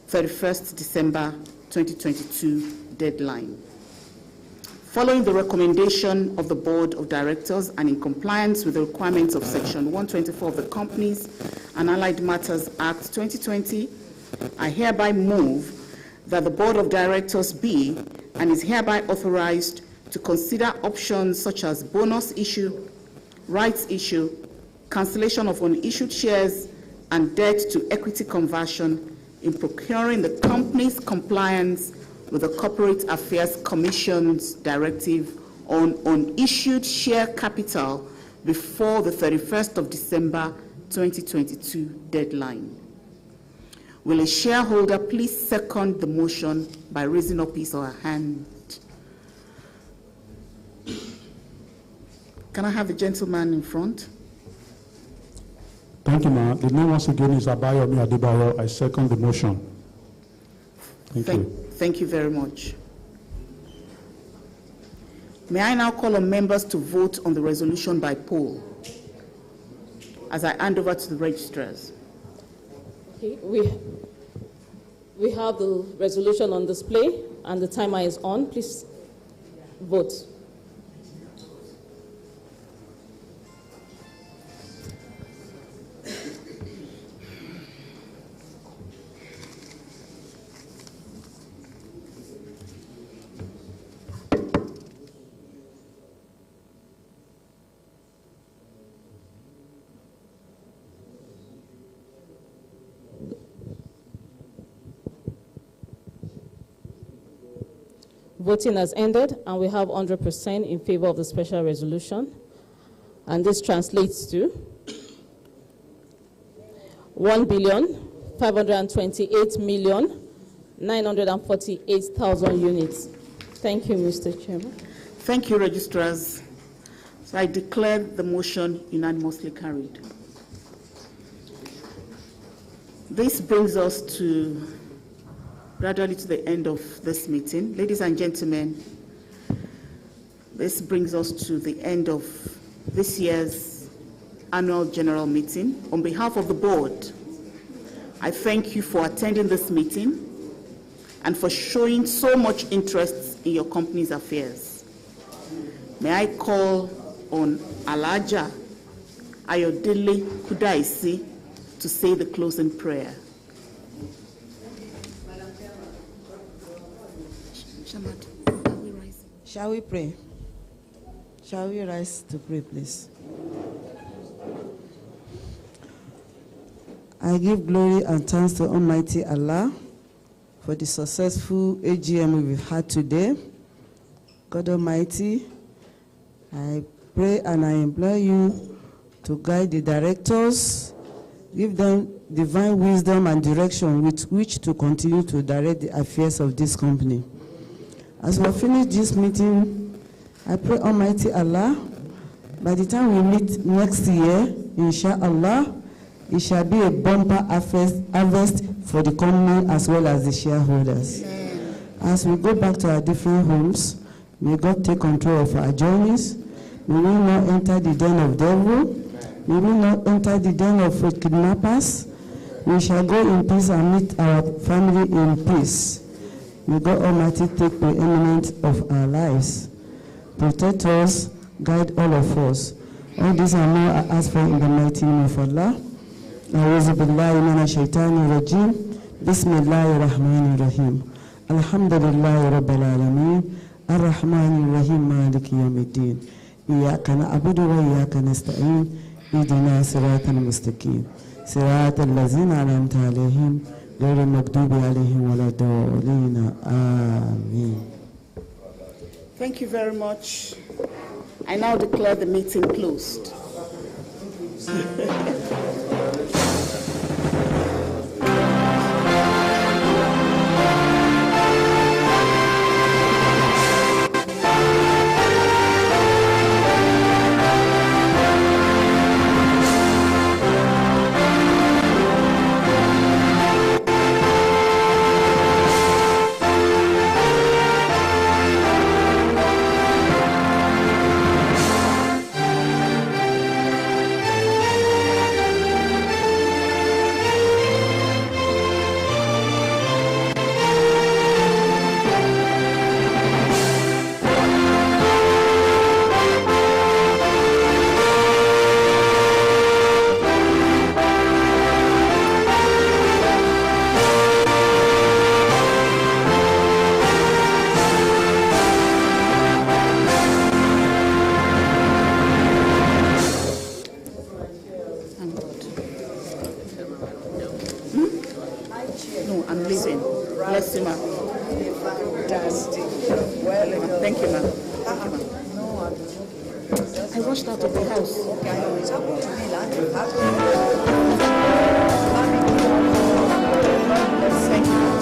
31st December 2022 deadline. Following the recommendation of the Board of Directors and in compliance with the requirements of Section 124 of the Companies and Allied Matters Act 2020, I hereby move that the Board of Directors be and is hereby authorized to consider options such as bonus issue, rights issue, cancellation of unissued shares, and debt to equity conversion in procuring the company's compliance with the Corporate Affairs Commission's directive on unissued share capital before the 31st of December 2022 deadline. Will a shareholder please second the motion by raising up his or her hand? Can I have the gentleman in front? Thank you, ma'am. The name once again is Abayomi Adebayo. I second the motion. Thank you. Thank you very much. May I now call on members to vote on the resolution by poll as I hand over to the registrars. Okay, we have the resolution on display and the timer is on. Please vote. Voting has ended, and we have 100% in favor of the special resolution. And this translates to 1,528,948,000 units. Thank you, Mr. Chairman. Thank you, registrars. So I declare the motion unanimously carried. This brings us gradually to the end of this meeting. Ladies and gentlemen, this brings us to the end of this year's annual general meeting. On behalf of the board, I thank you for attending this meeting and for showing so much interest in your company's affairs. May I call on Alaja Ayodele Kudaisi to say the closing prayer. Shall we pray? Shall we rise to pray, please? I give glory and thanks to Almighty Allah for the successful AGM we've had today. God Almighty, I pray and I implore you to guide the directors, give them divine wisdom and direction with which to continue to direct the affairs of this company. As we finish this meeting, I pray Almighty Allah, by the time we meet next year, inshallah, it shall be a bumper harvest for the company as well as the shareholders. As we go back to our different homes, may God take control of our journeys. May we not enter the den of devil. May we not enter the den of kidnappers. We shall go in peace and meet our family in peace. May God Almighty take preeminence of our lives. Protect us, guide all of us. All these are more I ask for in the mighty name of Allah. A'udhu billahi minash shaitani rajim. Bismillahir rahmanir rahim. Alhamdulillahi rabbil alamin. Ar-Rahmanir Rahim Maliki Yawmiddin. Iyyaka na'budu wa iyyaka nasta'in. Ihdina siratal mustaqim. Siratal ladzina an'amta 'alaihim ghayril maghdubi 'alaihim waladdallin. Amen. Thank you very much. I now declare the meeting closed. No, I'm leaving. Bless you, ma'am. Fantastic. Well, thank you, ma'am. Thank you, ma'am. I rushed out of the house. Okay, I know it's happened to me, like, Thank you.